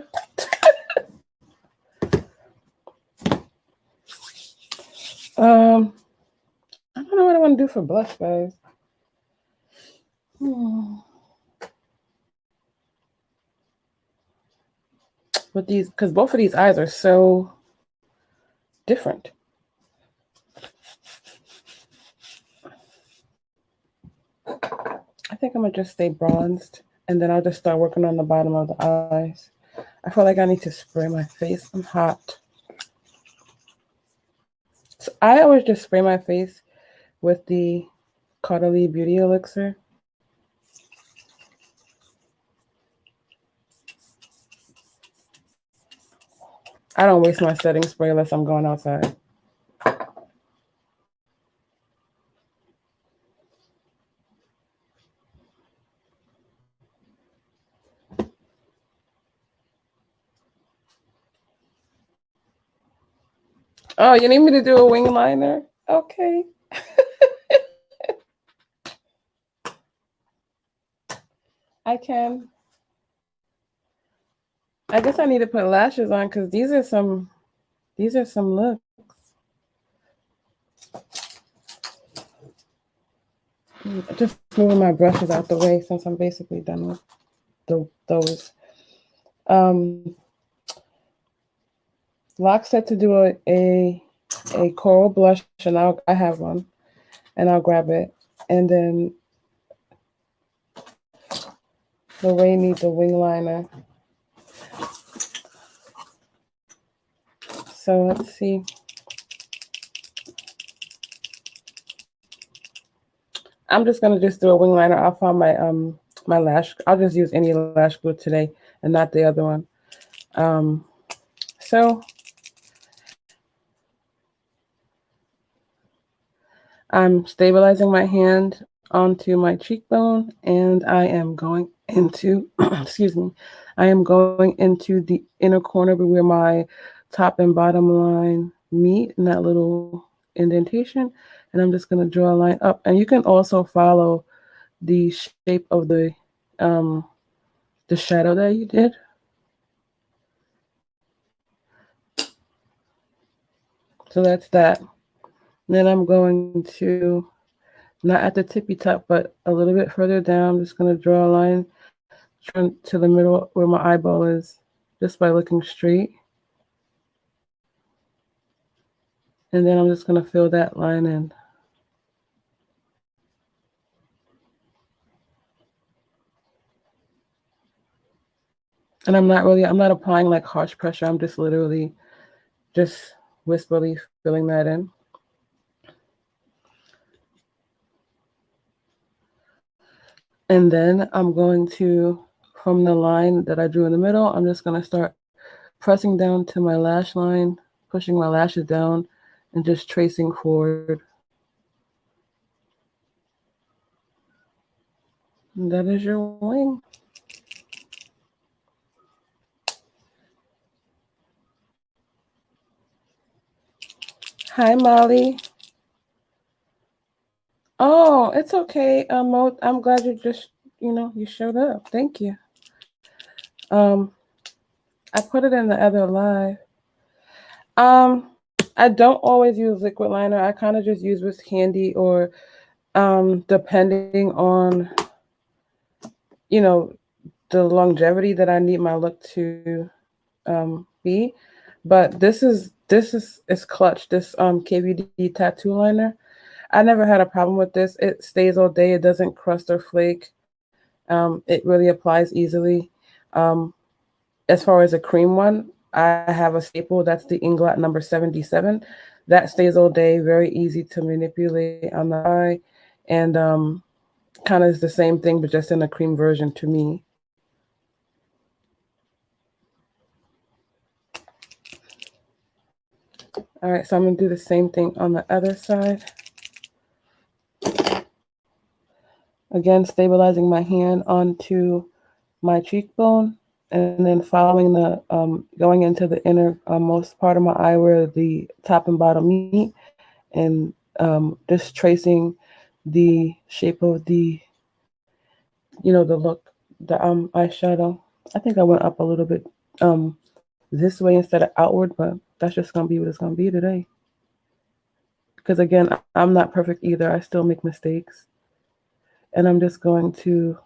A: I don't know what I want to do for blush, guys. With these, because both of these eyes are so different. I think I'm gonna just stay bronzed, and then I'll just start working on the bottom of the eyes. I feel like I need to spray my face. I'm hot. So I always just spray my face with the Caudalie Beauty Elixir. I don't waste my setting spray unless I'm going outside. Oh, you need me to do a wing liner? Okay. I can. I guess I need to put lashes on because these are some looks. Just moving my brushes out the way since I'm basically done with those. Um, Locke said to do a coral blush, and I have one, and I'll grab it. And then Lorraine needs a wing liner. So let's see. I'm just gonna just do a wing liner. I'll find my lash. I'll just use any lash glue today and not the other one. So I'm stabilizing my hand onto my cheekbone, and I am going into excuse me. I am going into the inner corner where my top and bottom line meet in that little indentation, and I'm just going to draw a line up. And you can also follow the shape of the shadow that you did. So that's that. And then I'm going to, not at the tippy top, but a little bit further down, I'm just going to draw a line to the middle where my eyeball is, just by looking straight. And then I'm just going to fill that line in. And I'm not applying like harsh pressure. I'm just literally just whisperly filling that in. And then I'm going to, from the line that I drew in the middle, I'm just going to start pressing down to my lash line, pushing my lashes down, and just tracing forward. And that is your wing. Hi, Molly. Oh, it's okay. I'm glad you just, you showed up. Thank you. Um, I put it in the other live. Um, I don't always use liquid liner. I kind of just use what's handy, or depending on, you know, the longevity that I need my look to be. But this is clutch. This KVD tattoo liner. I never had a problem with this. It stays all day. It doesn't crust or flake. It really applies easily. As far as a cream one, I have a staple. That's the Inglot number 77. That stays all day. Very easy to manipulate on the eye, and kind of is the same thing, but just in a cream version to me. All right, so I'm gonna do the same thing on the other side. Again, stabilizing my hand onto my cheekbone, and then following the going into the inner most part of my eye where the top and bottom meet, and just tracing the shape of the look, the eyeshadow. I think I went up a little bit this way instead of outward, but that's just gonna be what it's gonna be today. Because again, I'm not perfect either. I still make mistakes, and I'm just going to.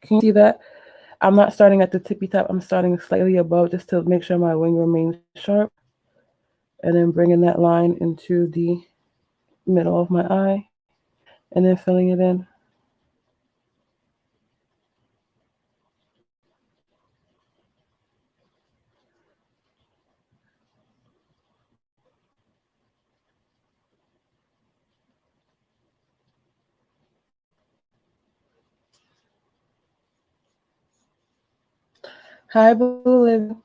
A: Can you see that? I'm not starting at the tippy top. I'm starting slightly above just to make sure my wing remains sharp, and then bringing that line into the middle of my eye, and then filling it in. Hi, Blue Living.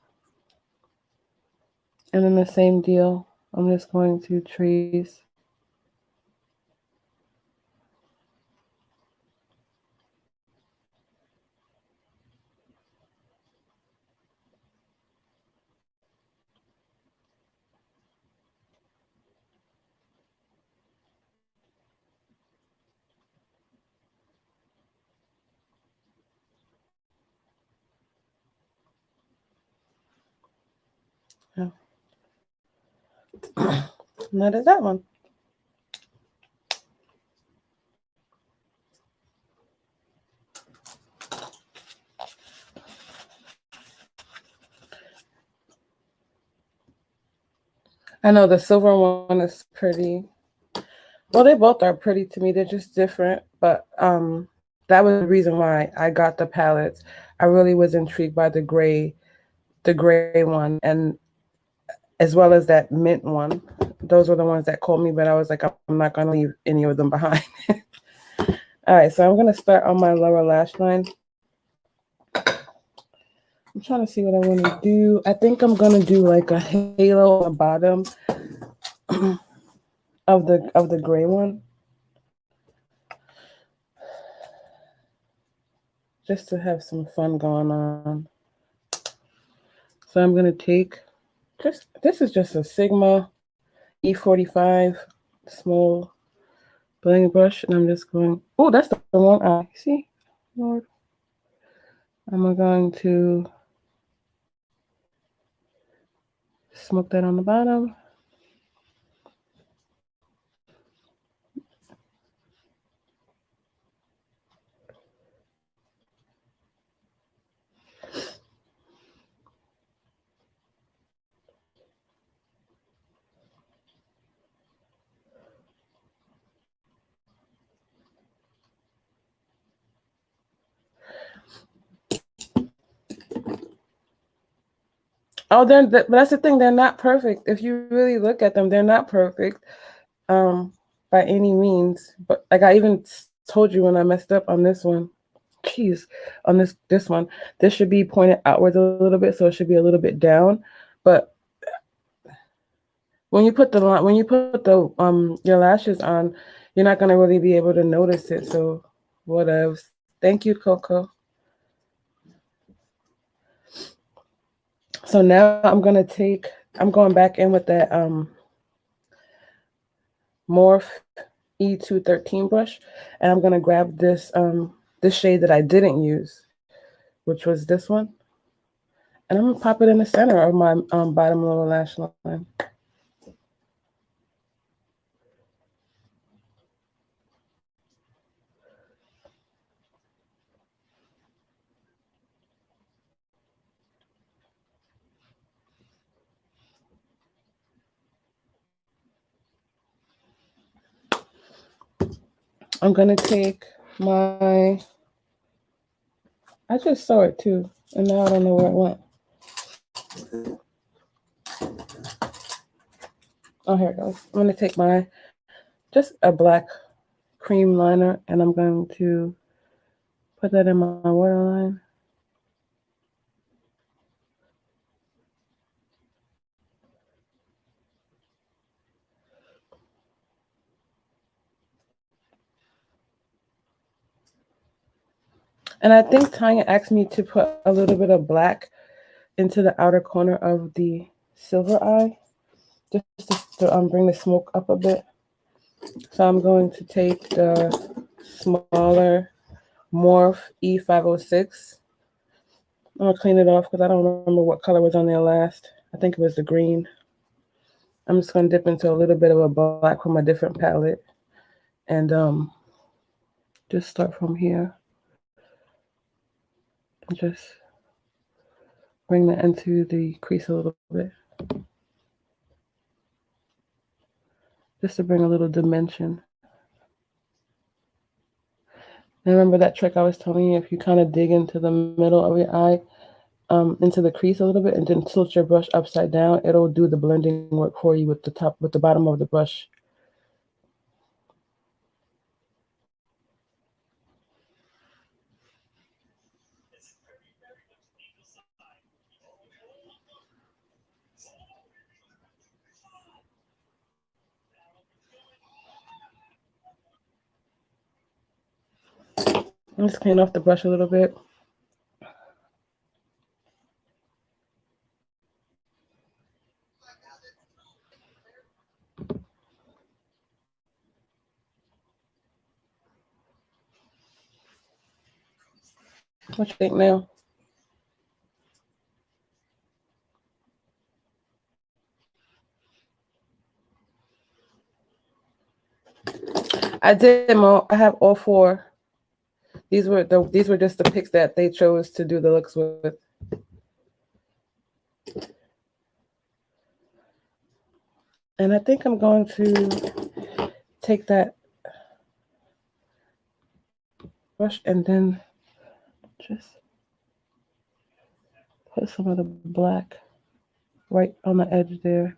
A: And then the same deal. I'm just going to trace. Oh. And that is that one. I know the silver one is pretty. Well, they both are pretty to me. They're just different, but that was the reason why I got the palettes. I really was intrigued by the gray one, and as well as that mint one. Those were the ones that called me, but I was like, I'm not gonna leave any of them behind. All right, so I'm gonna start on my lower lash line. I'm trying to see what I want to do. I think I'm gonna do like a halo on the bottom of the gray one, just to have some fun going on. So I'm gonna take this is just a Sigma E45 small blending brush, and I'm just going. Oh, that's the wrong eye. See, Lord. I'm going to smoke that on the bottom. Oh, that's the thing. They're not perfect. If you really look at them, they're not perfect, by any means. But like I even told you when I messed up on this one, jeez, on this one, this should be pointed outwards a little bit, so it should be a little bit down. But when you put the your lashes on, you're not gonna really be able to notice it. So whatevs. Thank you, Coco. So now I'm going back in with that Morph E213 brush, and I'm gonna grab this shade that I didn't use, which was this one, and I'm gonna pop it in the center of my bottom lower lash line. I'm gonna take my. I just saw it too, and now I don't know where it went. Oh, here it goes. I'm gonna take my just a black cream liner, and I'm going to put that in my waterline. And I think Tanya asked me to put a little bit of black into the outer corner of the silver eye, just to bring the smoke up a bit. So I'm going to take the smaller Morph E506. I'm going to clean it off because I don't remember what color was on there last. I think it was the green. I'm just going to dip into a little bit of a black from a different palette and just start from here. Just bring that into the crease a little bit. Just to bring a little dimension. And remember that trick I was telling you, if you kind of dig into the middle of your eye, into the crease a little bit, and then tilt your brush upside down, it'll do the blending work for you with the bottom of the brush. Just clean off the brush a little bit. What you think now? I did them all. I have all four. These were just the picks that they chose to do the looks with. And I think I'm going to take that brush and then just put some of the black right on the edge there.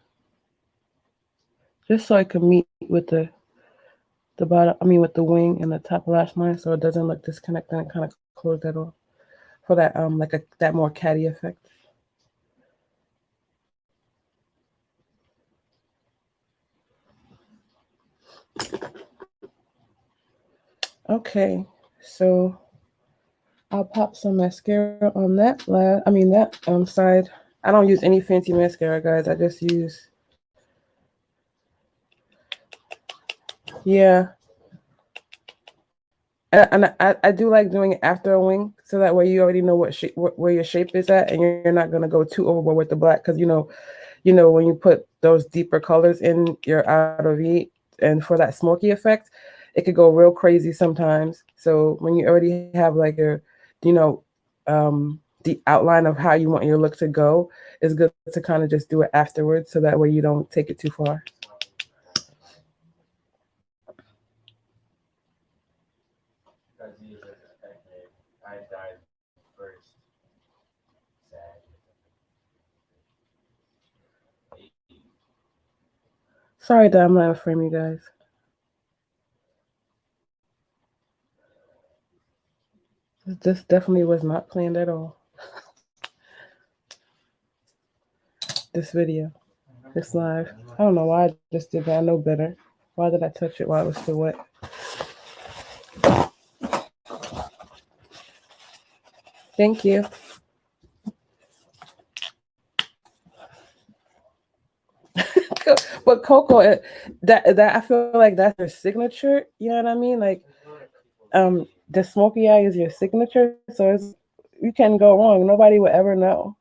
A: Just so I can meet with the bottom, with the wing and the top lash line, so it doesn't look disconnected and kind of close that off for that that more catty effect. Okay, so I'll pop some mascara on that side. I don't use any fancy mascara, guys. I just use, yeah. And I do like doing it after a wing, so that way you already know where your shape is at, and you're not gonna go too overboard with the black, because you know when you put those deeper colors in your outer V, and for that smoky effect, it could go real crazy sometimes. So when you already have like your, the outline of how you want your look to go, it's good to kind of just do it afterwards, so that way you don't take it too far. Sorry that I'm not in frame, you guys. This definitely was not planned at all. This video, this live. I don't know why I just did that. I know better. Why did I touch it while it was still wet? Thank you. But Coco, that I feel like that's your signature. You know what I mean? Like, the smoky eye is your signature, so you can't go wrong. Nobody will ever know.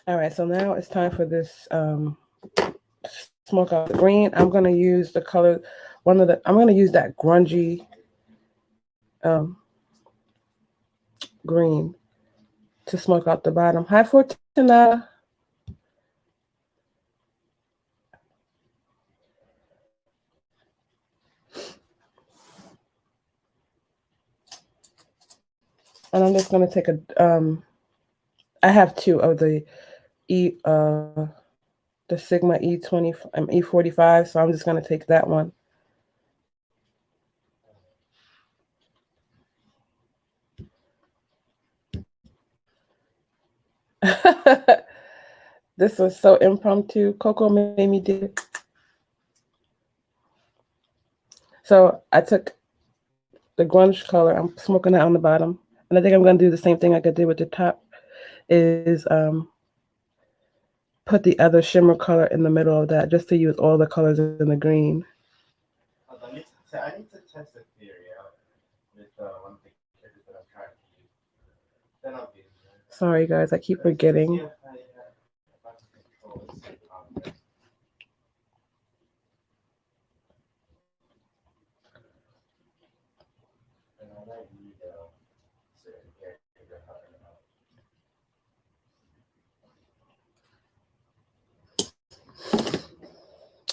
A: All right, so now it's time for this smoke out the green. I'm gonna use the color. I'm gonna use that grungy green to smoke out the bottom. Hi, Fortuna. And I'm just gonna take I have two of the the Sigma E20 E45, so I'm just gonna take that one. This was so impromptu. Coco made me do it. So I took the grunge color. I'm smoking that on the bottom, and I think I'm gonna do the same thing like I did with the top. Is put the other shimmer color in the middle of that, just to use all the colors in the green. I need to test the theory out with one of the characters that I'm trying to use. Then I'll be. Sorry, guys, I keep forgetting.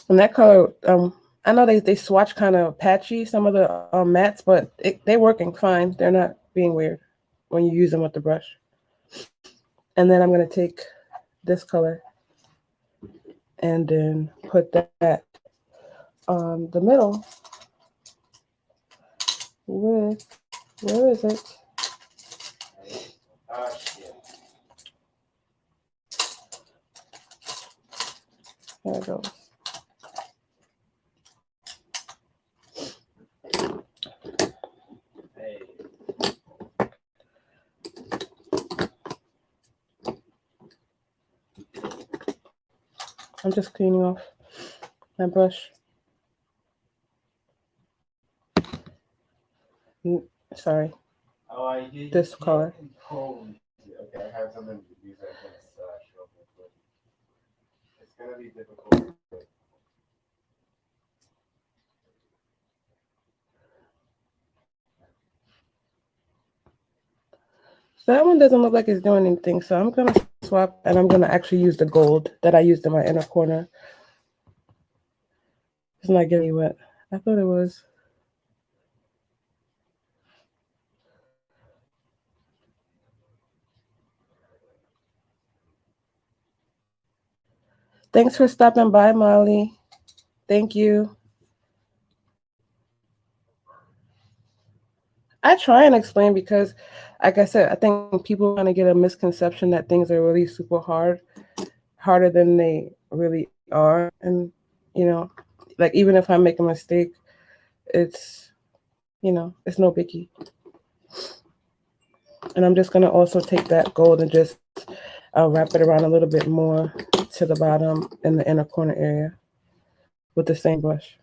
A: And that color, I know they swatch kind of patchy, some of the mattes, but they're working fine. They're not being weird when you use them with the brush. And then I'm going to take this color and then put that on the middle with, where is it? There it goes. I'm just cleaning off my brush. Sorry.
B: Oh,
A: This color.
B: Okay, I have something to use that against show me, but it's gonna be difficult.
A: So that one doesn't look like it's doing anything. So I'm gonna swap and I'm gonna actually use the gold that I used in my inner corner. It's not giving me what I thought it was. Thanks for stopping by, Molly. Thank you. I try and explain because, like I said, I think people kind of get a misconception that things are really super hard, harder than they really are. And, you know, like even if I make a mistake, it's, it's no biggie. And I'm just going to also take that gold and just wrap it around a little bit more to the bottom in the inner corner area with the same brush.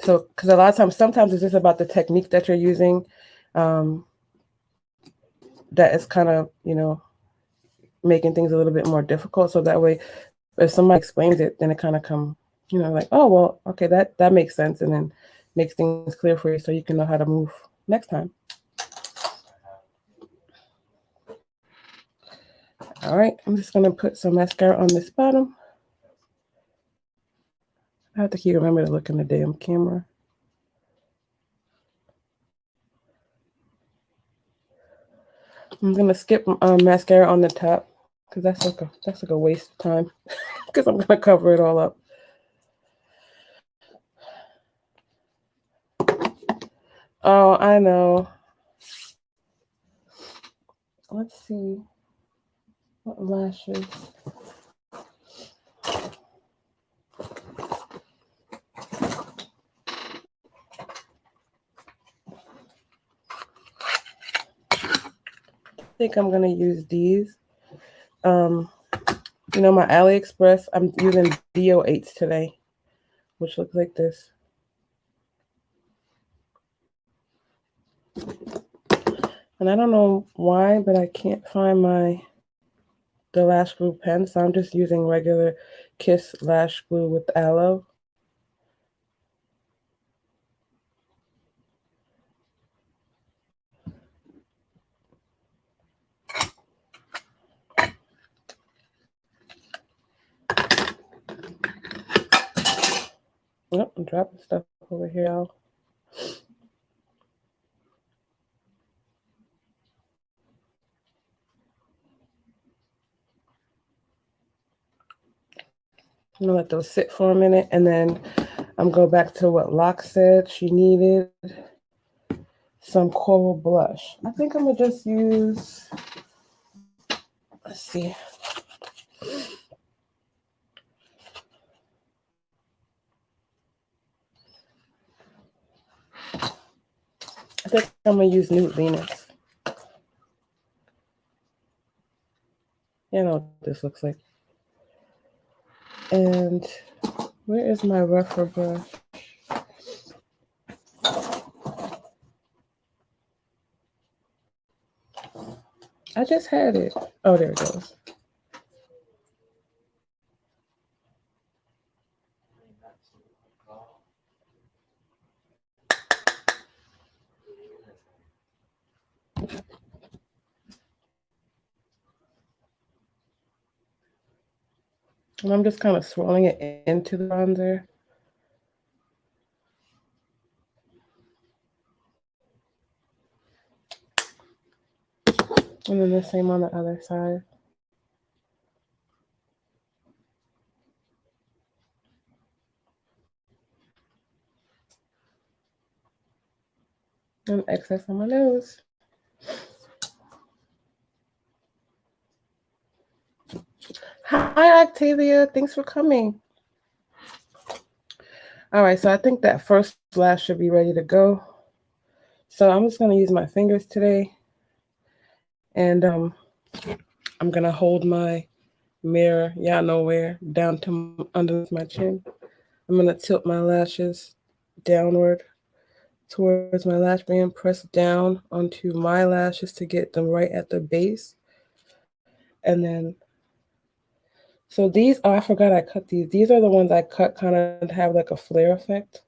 A: So, because a lot of times, sometimes it's just about the technique that you're using, that is kind of, making things a little bit more difficult. So that way, if somebody explains it, then it kind of come, like, oh, well, okay, that makes sense. And then makes things clear for you so you can know how to move next time. All right, I'm just going to put some mascara on this bottom. I have to keep remember to look in the damn camera. I'm gonna skip mascara on the top because that's like a waste of time because I'm gonna cover it all up. Oh, I know. Let's see what lashes. I think I'm gonna use these. My AliExpress. I'm using DO8s today, which looks like this. And I don't know why, but I can't find the lash glue pen, so I'm just using regular Kiss lash glue with aloe. Nope, I'm dropping stuff over here, y'all. I'm gonna let those sit for a minute, and then I'm going back to what Locke said she needed. Some coral blush. I think I'm gonna just use. Let's see. I think I'm gonna use Nude Venus. You know what this looks like. And where is my rougher brush? I just had it. Oh, there it goes. And I'm just kind of swirling it into the bronzer. And then the same on the other side. and excess on my nose. Hi, Octavia. Thanks for coming. All right, so I think that first lash should be ready to go. So I'm just going to use my fingers today. And I'm going to hold my mirror, y'all know where, down to underneath my chin. I'm going to tilt my lashes downward towards my lash band, press down onto my lashes to get them right at the base. And then, so these, oh, I forgot I cut these. These are the ones I cut kind of have like a flare effect.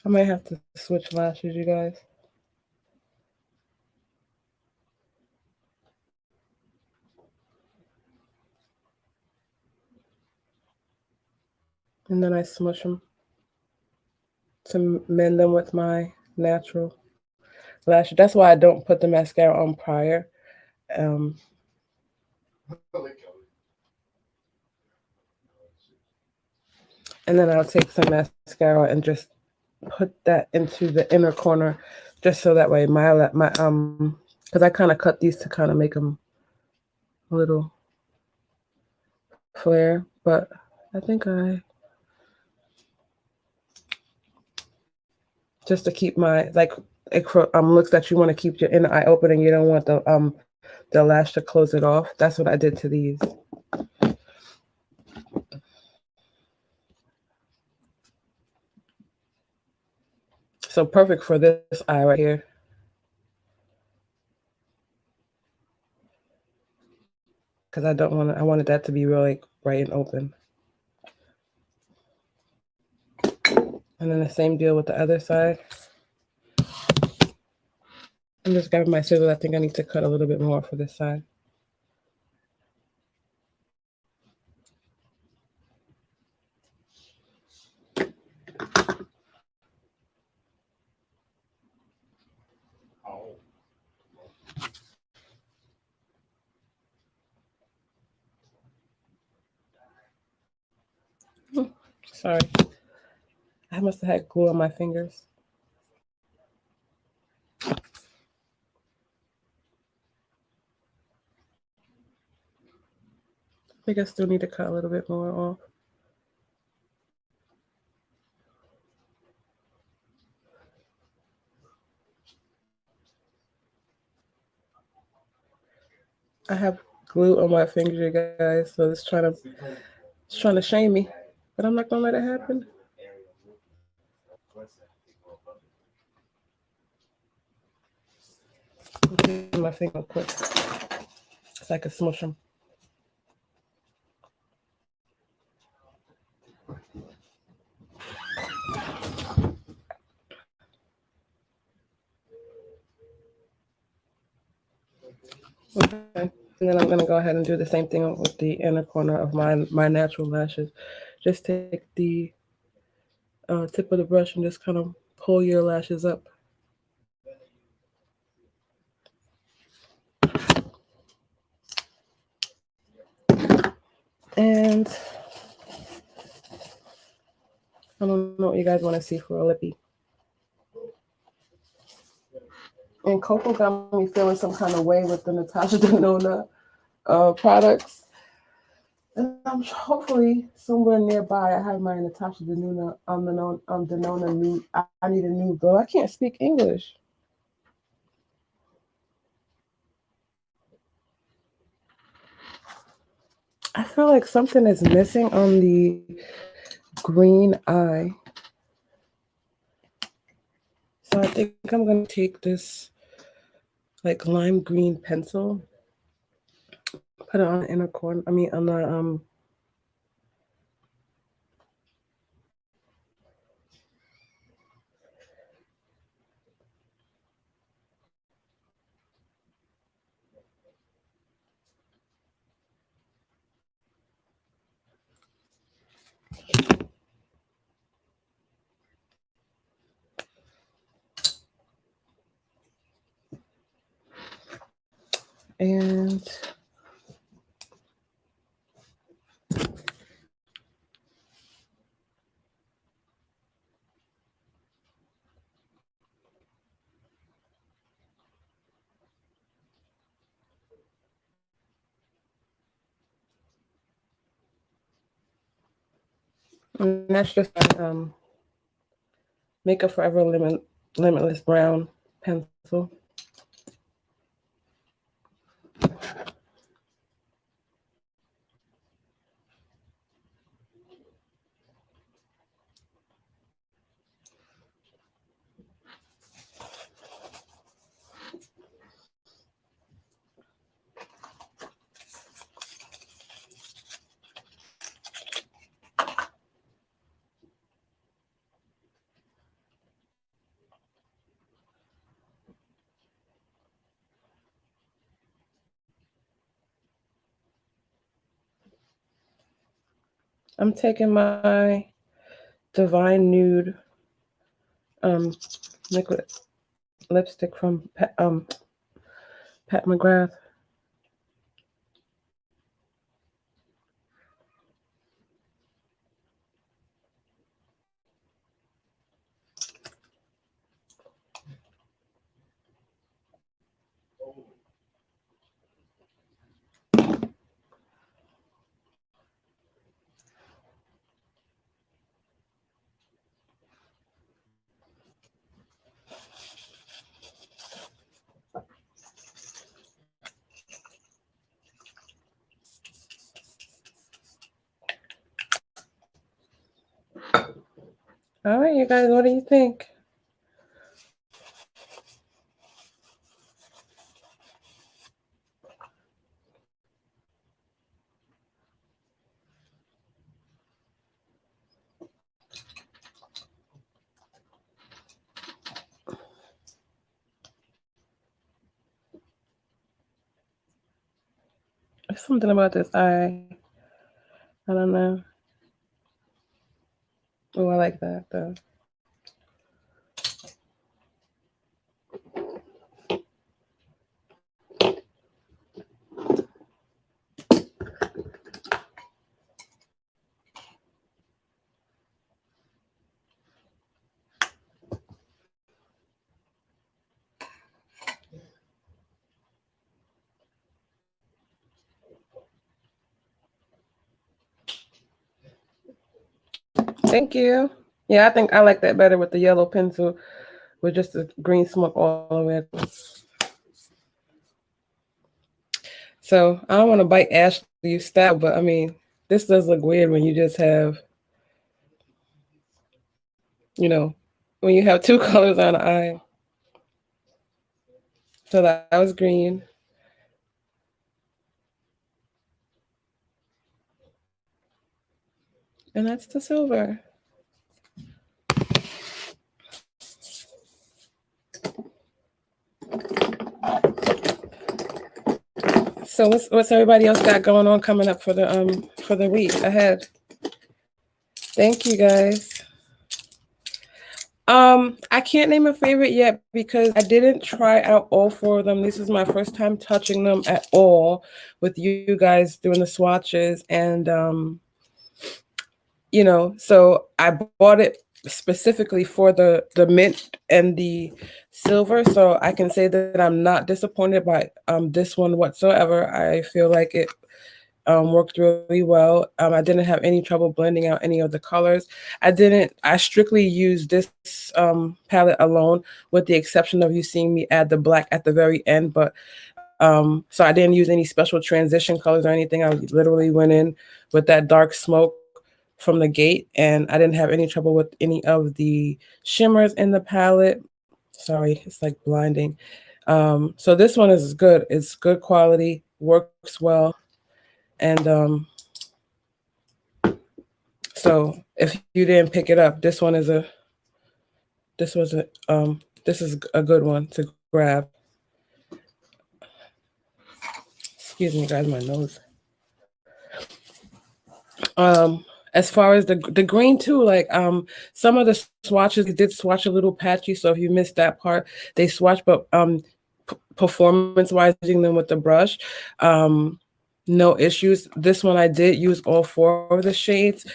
A: I might have to switch lashes, you guys. And then I smush them to mend them with my natural lash. That's why I don't put the mascara on prior. Um, and then I'll take some mascara and just put that into the inner corner, just so that way my because I kind of cut these to kind of make them a little flare, but I think I just to keep my like it looks that you want to keep your inner eye open and you don't want the lash to close it off. That's what I did to these. So perfect for this eye right here. Because I wanted that to be really bright and open. And then the same deal with the other side. I'm just grabbing my scissors. I think I need to cut a little bit more for this side. Sorry. I must have had glue on my fingers. I think I still need to cut a little bit more off. I have glue on my fingers, you guys, so it's trying to shame me. But I'm not gonna let it happen. Get my finger quick so I can smush them. Okay. And then I'm gonna go ahead and do the same thing with the inner corner of my natural lashes. Just take the tip of the brush and just kind of pull your lashes up. And I don't know what you guys want to see for a lippy. And Coco got me feeling some kind of way with the Natasha Denona products. And I'm hopefully somewhere nearby. I have my Natasha Denona Denona new. I need a new glow. I can't speak English. I feel like something is missing on the green eye. So I think I'm gonna take this like lime green pencil, put it on the inner corner. I mean on the and And that's just my Makeup Forever Limitless Brown pencil. I'm taking my Divine Nude liquid lipstick from Pat McGrath. All right, you guys, what do you think? There's something about this eye. I don't know. Oh, I like that though. Thank you. Yeah, I think I like that better with the yellow pencil with just the green smoke all the way across. So I don't want to bite Ashley's style, but I mean, this does look weird when you just have, you know, when you have two colors on the eye. So that was green. And that's the silver. So what's everybody else got going on coming up for the week ahead? Thank you guys. I can't name a favorite yet because I didn't try out all four of them. This is my first time touching them at all with you guys doing the swatches, and so I bought it specifically for the mint and the silver, so I can say that I'm not disappointed by this one whatsoever. I feel like it worked really well. I didn't have any trouble blending out any of the colors. I strictly used this palette alone, with the exception of you seeing me add the black at the very end. But so I didn't use any special transition colors or anything. I literally went in with that dark smoke from the gate, and I didn't have any trouble with any of the shimmers in the palette. Sorry, it's like blinding. So this one is good. It's good quality, works well. And so if you didn't pick it up, this is a good one to grab. Excuse me, guys, my nose. As far as the green too, like some of the swatches did swatch a little patchy, so if you missed that part, they swatch, but performance wise, using them with the brush, no issues. This one I did use all four of the shades,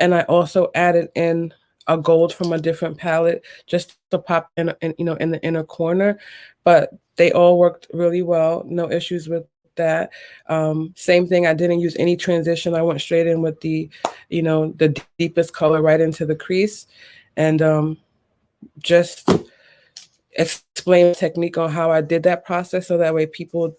A: and I also added in a gold from a different palette just to pop in the inner corner, but they all worked really well. No issues with that. Same thing. I didn't use any transition. I went straight in with the deepest color right into the crease, and just explain the technique on how I did that process so that way people,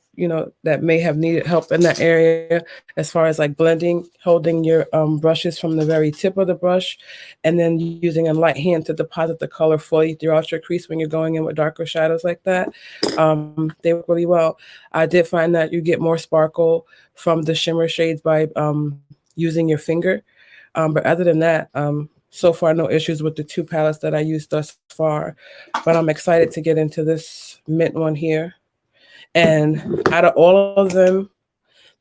A: that may have needed help in that area as far as like blending, holding your brushes from the very tip of the brush, and then using a light hand to deposit the color fully throughout your crease when you're going in with darker shadows like that. They work really well. I did find that you get more sparkle from the shimmer shades by using your finger. But other than that, so far, no issues with the two palettes that I used thus far. But I'm excited to get into this mint one here. And out of all of them,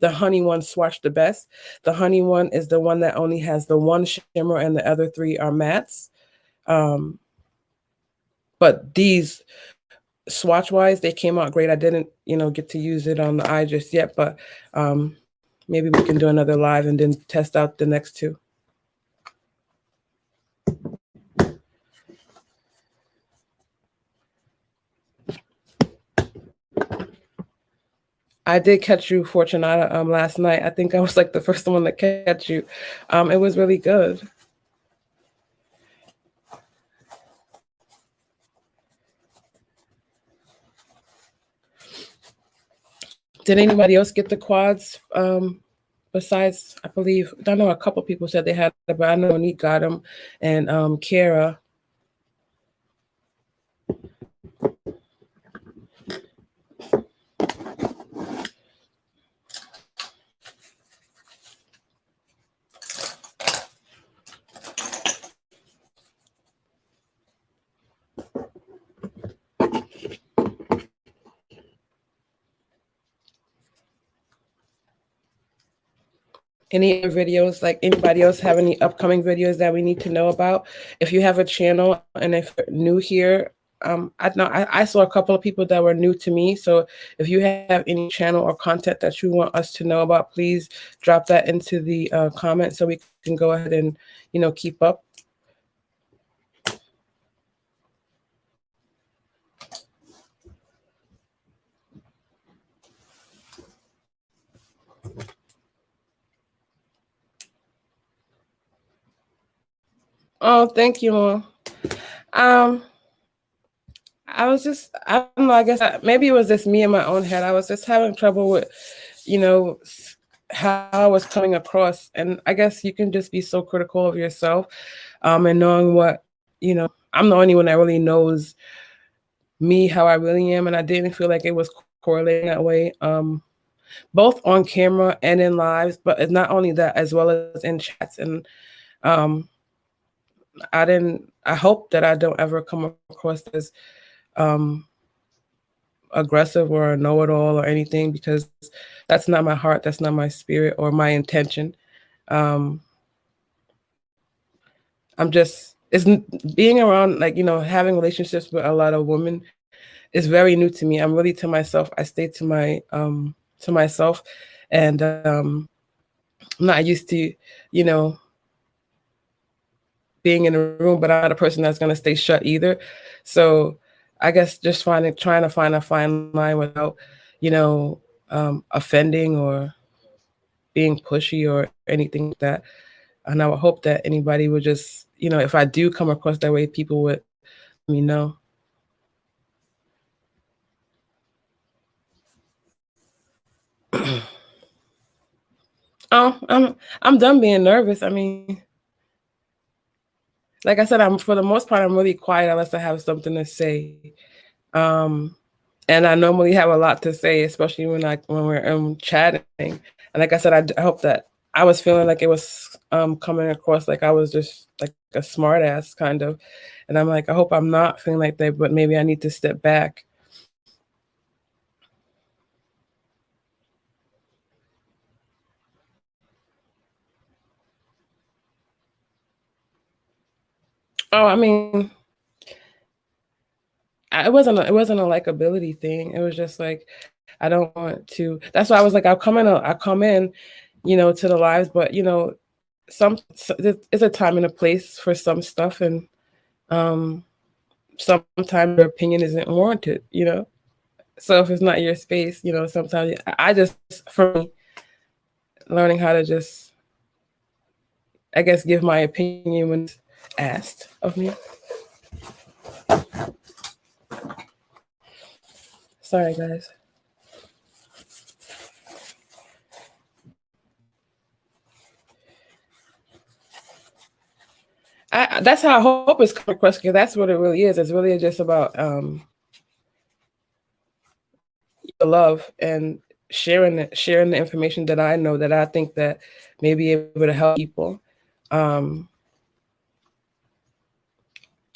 A: the honey one swatched the best. The honey one is the one that only has the one shimmer and the other three are mattes. Um, but these swatch wise, they came out great. I didn't, get to use it on the eye just yet, but maybe we can do another live and then test out the next two. I did catch you, Fortunata, last night. I think I was like the first one to catch you. It was really good. Did anybody else get the quads? Besides, I believe I know a couple people said they had it, but I know Neat got them, and Kara. Any other videos, like anybody else have any upcoming videos that we need to know about? If you have a channel and if you're new here, I know I saw a couple of people that were new to me. So if you have any channel or content that you want us to know about, please drop that into the comments so we can go ahead and keep up. Oh, thank you, Mom. Um, I was just, I don't know, I guess maybe it was just me in my own head. I was just having trouble with, how I was coming across. And I guess you can just be so critical of yourself, and knowing what, I'm the only one that really knows me, how I really am. And I didn't feel like it was correlating that way, both on camera and in lives. But it's not only that, as well as in chats. And um, I hope that I don't ever come across as um, aggressive or a know-it-all or anything, because that's not my heart, that's not my spirit or my intention. I'm just, it's being around, like, having relationships with a lot of women is very new to me. I'm really to myself. I stay to myself, and I'm not used to being in a room, but I'm not a person that's going to stay shut either. So I guess just trying to find a fine line without, offending or being pushy or anything like that. And I would hope that anybody would just, if I do come across that way, people would let me know. Oh, I'm done being nervous. I mean, like I said, I'm for the most part I'm really quiet unless I have something to say. Um, and I normally have a lot to say, especially when we're chatting. And like I said, I hope that I was feeling like it was coming across like I was just like a smart ass kind of. And I'm like, I hope I'm not feeling like that, but maybe I need to step back. Oh, I mean, it wasn't a likability thing. It was just like I don't want to. That's why I was like, I'll come in, to the lives, but it's a time and a place for some stuff, and sometimes your opinion isn't warranted. So if it's not your space, sometimes I just, for me, learning how to just, I guess, give my opinion when it's asked of me. Sorry, guys. That's how I hope it's coming across, because that's what it really is. It's really just about the love and sharing the information that I know, that I think that may be able to help people. Um,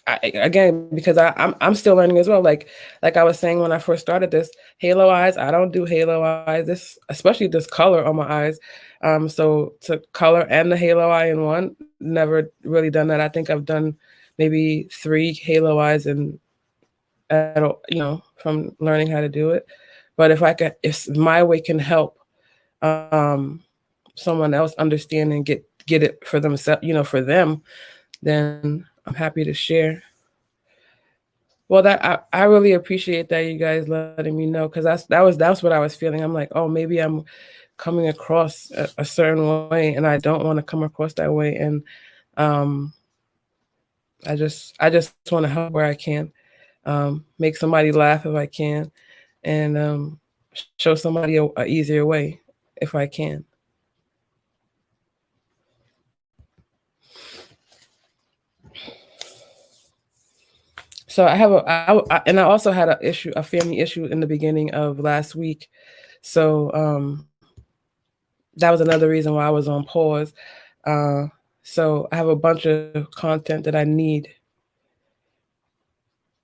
A: again, because I'm still learning as well. Like I was saying when I first started this, halo eyes. I don't do halo eyes. This, especially this color on my eyes. So to color and the halo eye in one, never really done that. I think I've done maybe 3 halo eyes, and from learning how to do it. But if my way can help um, someone else understand and get it for themselves, for them, then I'm happy to share. Well, I really appreciate that, you guys letting me know, because that's what I was feeling. I'm like, oh, maybe I'm coming across a certain way, and I don't want to come across that way. And um, I just want to help where I can, make somebody laugh if I can, and show somebody a easier way if I can. So and I also had a family issue in the beginning of last week. So that was another reason why I was on pause. Uh, so I have a bunch of content that I need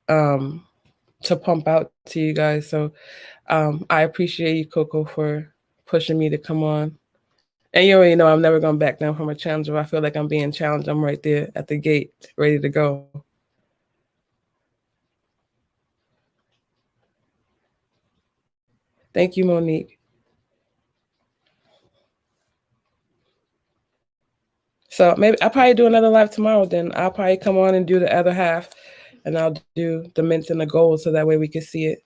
A: um, to pump out to you guys. So I appreciate you, Coco, for pushing me to come on. And you already know I'm never going to back down from a challenge. If I feel like I'm being challenged, I'm right there at the gate, ready to go. Thank you, Monique. So maybe I'll probably do another live tomorrow. Then I'll probably come on and do the other half, and I'll do the mints and the gold, so that way we can see it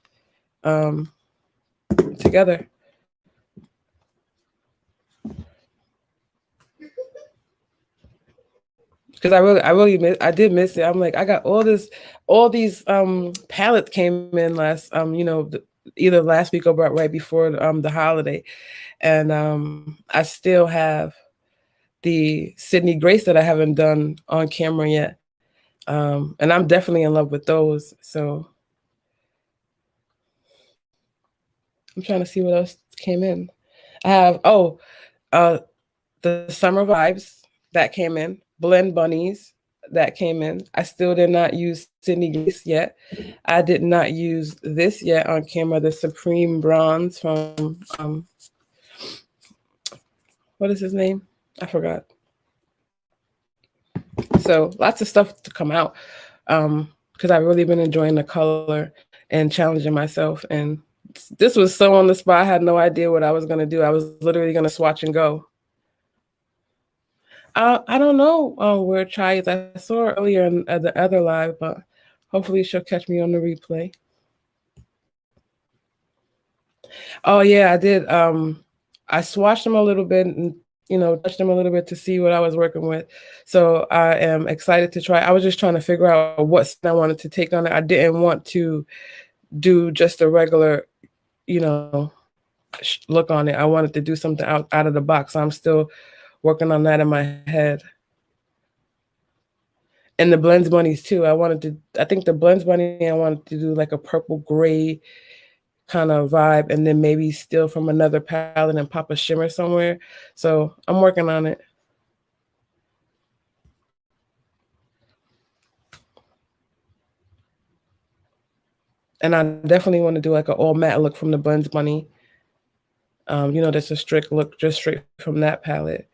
A: um, together. Because I did miss it. I'm like, I got all these palettes came in last either last week or right before the holiday, and I still have the Sydney Grace that I haven't done on camera yet, and I'm definitely in love with those. So I'm trying to see what else came in. I have uh the Summer Vibes that came in, Blend Bunnies that came in. I still did not use Sydney Grace yet. I did not use this yet on camera, the Supreme Bronze from what is his name? I forgot. So lots of stuff to come out, because I've really been enjoying the color and challenging myself. And this was so on the spot. I had no idea what I was going to do. I was literally going to swatch and go. I don't know where Chai is. I saw her earlier in the other live, but hopefully she'll catch me on the replay. Oh yeah, I did. I swatched them a little bit and touched them a little bit to see what I was working with. So I am excited to try. I was just trying to figure out what spin I wanted to take on it. I didn't want to do just a regular, you know, look on it. I wanted to do something out of the box. So I'm still working on that in my head. And the blends bunnies too. I think the blends bunny, I wanted to do like a purple gray kind of vibe, and then maybe steal from another palette and pop a shimmer somewhere. So I'm working on it. And I definitely want to do like an all matte look from the blends bunny. That's a strict look, just straight from that palette.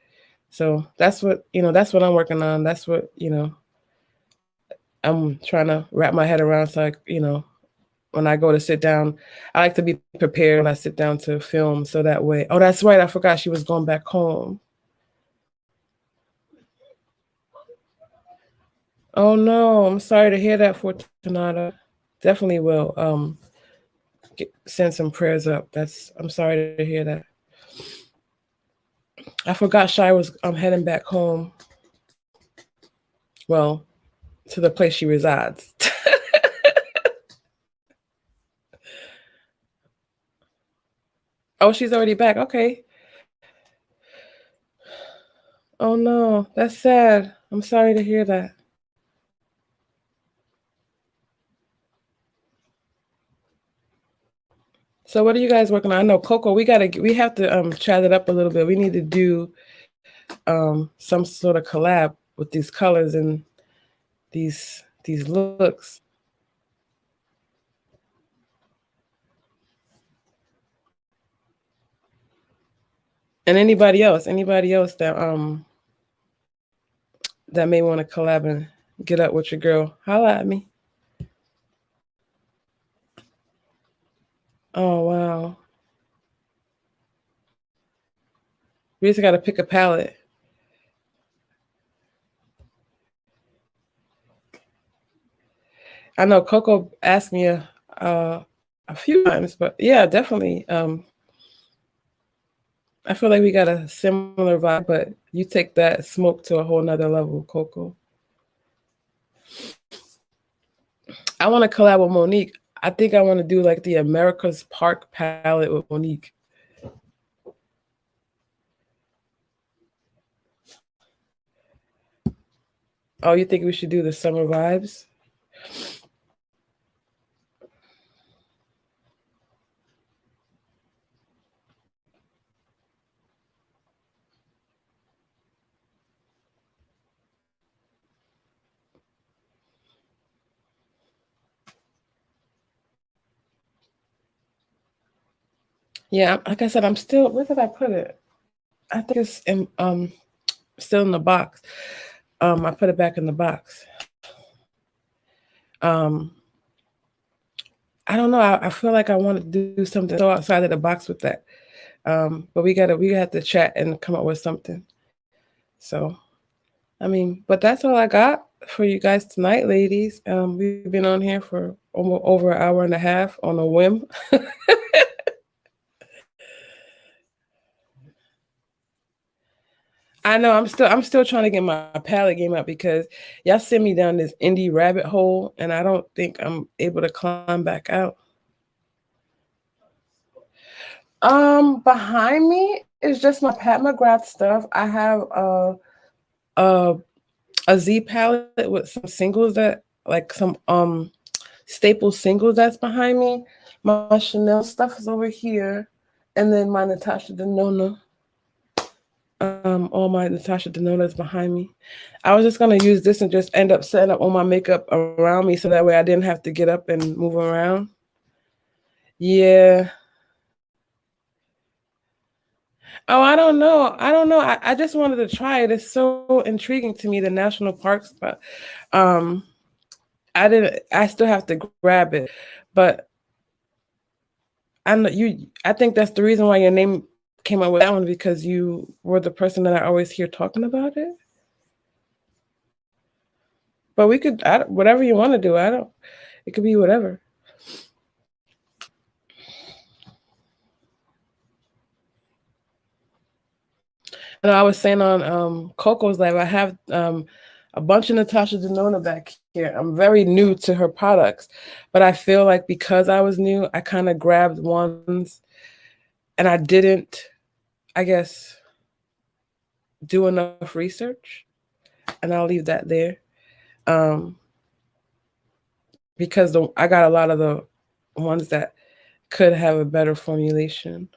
A: So that's what I'm working on. That's what, I'm trying to wrap my head around. So when I go to sit down, I like to be prepared when I sit down to film. So that way, oh, that's right. I forgot she was going back home. Oh no, I'm sorry to hear that, Fortunata. Definitely will. send some prayers up. I'm sorry to hear that. I forgot Shy was heading back home. Well, to the place she resides. Oh, she's already back. Okay. Oh no, that's sad. I'm sorry to hear that. So what are you guys working on? I know Coco. We have to chat it up a little bit. We need to do some sort of collab with these colors and these looks. And anybody else that may want to collab and get up with your girl, holla at me. Oh wow, we just got to pick a palette. I know Coco asked me uh, a few times, but yeah, definitely. I feel like we got a similar vibe, but you take that smoke to a whole nother level, Coco. I want to collab with Monique. I think I want to do like the America's Park palette with Monique. Oh, you think we should do the summer vibes? Yeah, like I said, I'm still. Where did I put it? I think it's still in the box. I put it back in the box. Um, I don't know. I feel like I want to do something so outside of the box with that. But we have to chat and come up with something. So I mean, but that's all I got for you guys tonight, ladies. We've been on here for almost over an hour and a half on a whim. I know I'm still trying to get my palette game up because y'all send me down this indie rabbit hole, and I don't think I'm able to climb back out. Behind me is just my Pat McGrath stuff. I have a a Z palette with some singles that like some staple singles that's behind me. My Chanel stuff is over here, and then my Natasha Denona. All my Natasha Denona's behind me. I was just gonna use this and just end up setting up all my makeup around me, so that way I didn't have to get up and move around. Yeah. Oh, I don't know. I don't know. I just wanted to try it. It's so intriguing to me, the national parks, but um, I didn't. I still have to grab it, but I know you. I think that's the reason why your name came up with that one because you were the person that I always hear talking about it. But we could, whatever you want to do. I don't. It could be whatever. And I was saying on Coco's Live, I have a bunch of Natasha Denona back here. I'm very new to her products, but I feel like because I was new, I kind of grabbed ones and I didn't, I guess, do enough research. And I'll leave that there um, because I got a lot of the ones that could have a better formulation.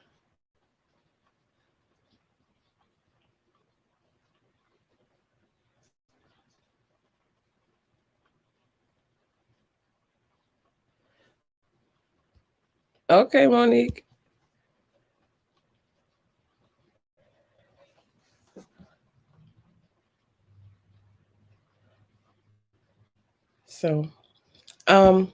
A: Okay, Monique. So, um,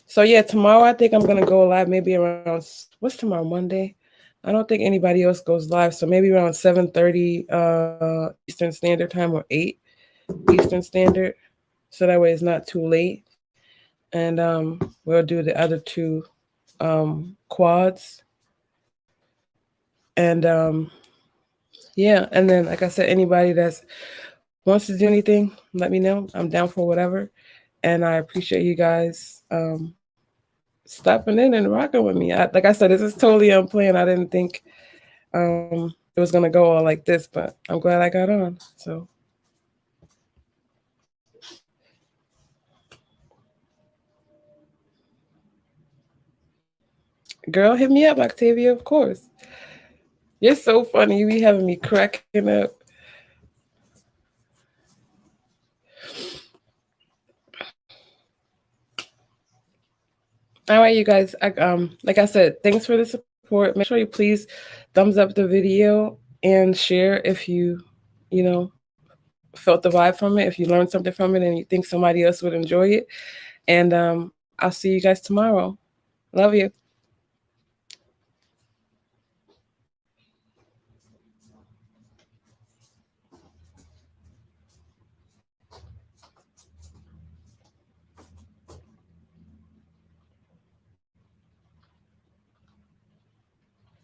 A: so yeah, tomorrow I think I'm gonna go live maybe around what's tomorrow, Monday. I don't think anybody else goes live, so maybe around 7:30 Eastern Standard Time or 8 Eastern Standard, so that way it's not too late. And we'll do the other two quads. And yeah, and then like I said, anybody that's wants to do anything, let me know. I'm down for whatever. And I appreciate you guys stopping in and rocking with me. Like I said, this is totally unplanned. I didn't think it was gonna go all like this, but I'm glad I got on. So girl, hit me up, Octavia, of course. You're so funny. You be having me cracking up. All right, you guys. Like I said, thanks for the support. Make sure you please thumbs up the video and share if you know, felt the vibe from it. If you learned something from it and you think somebody else would enjoy it. And I'll see you guys tomorrow. Love you.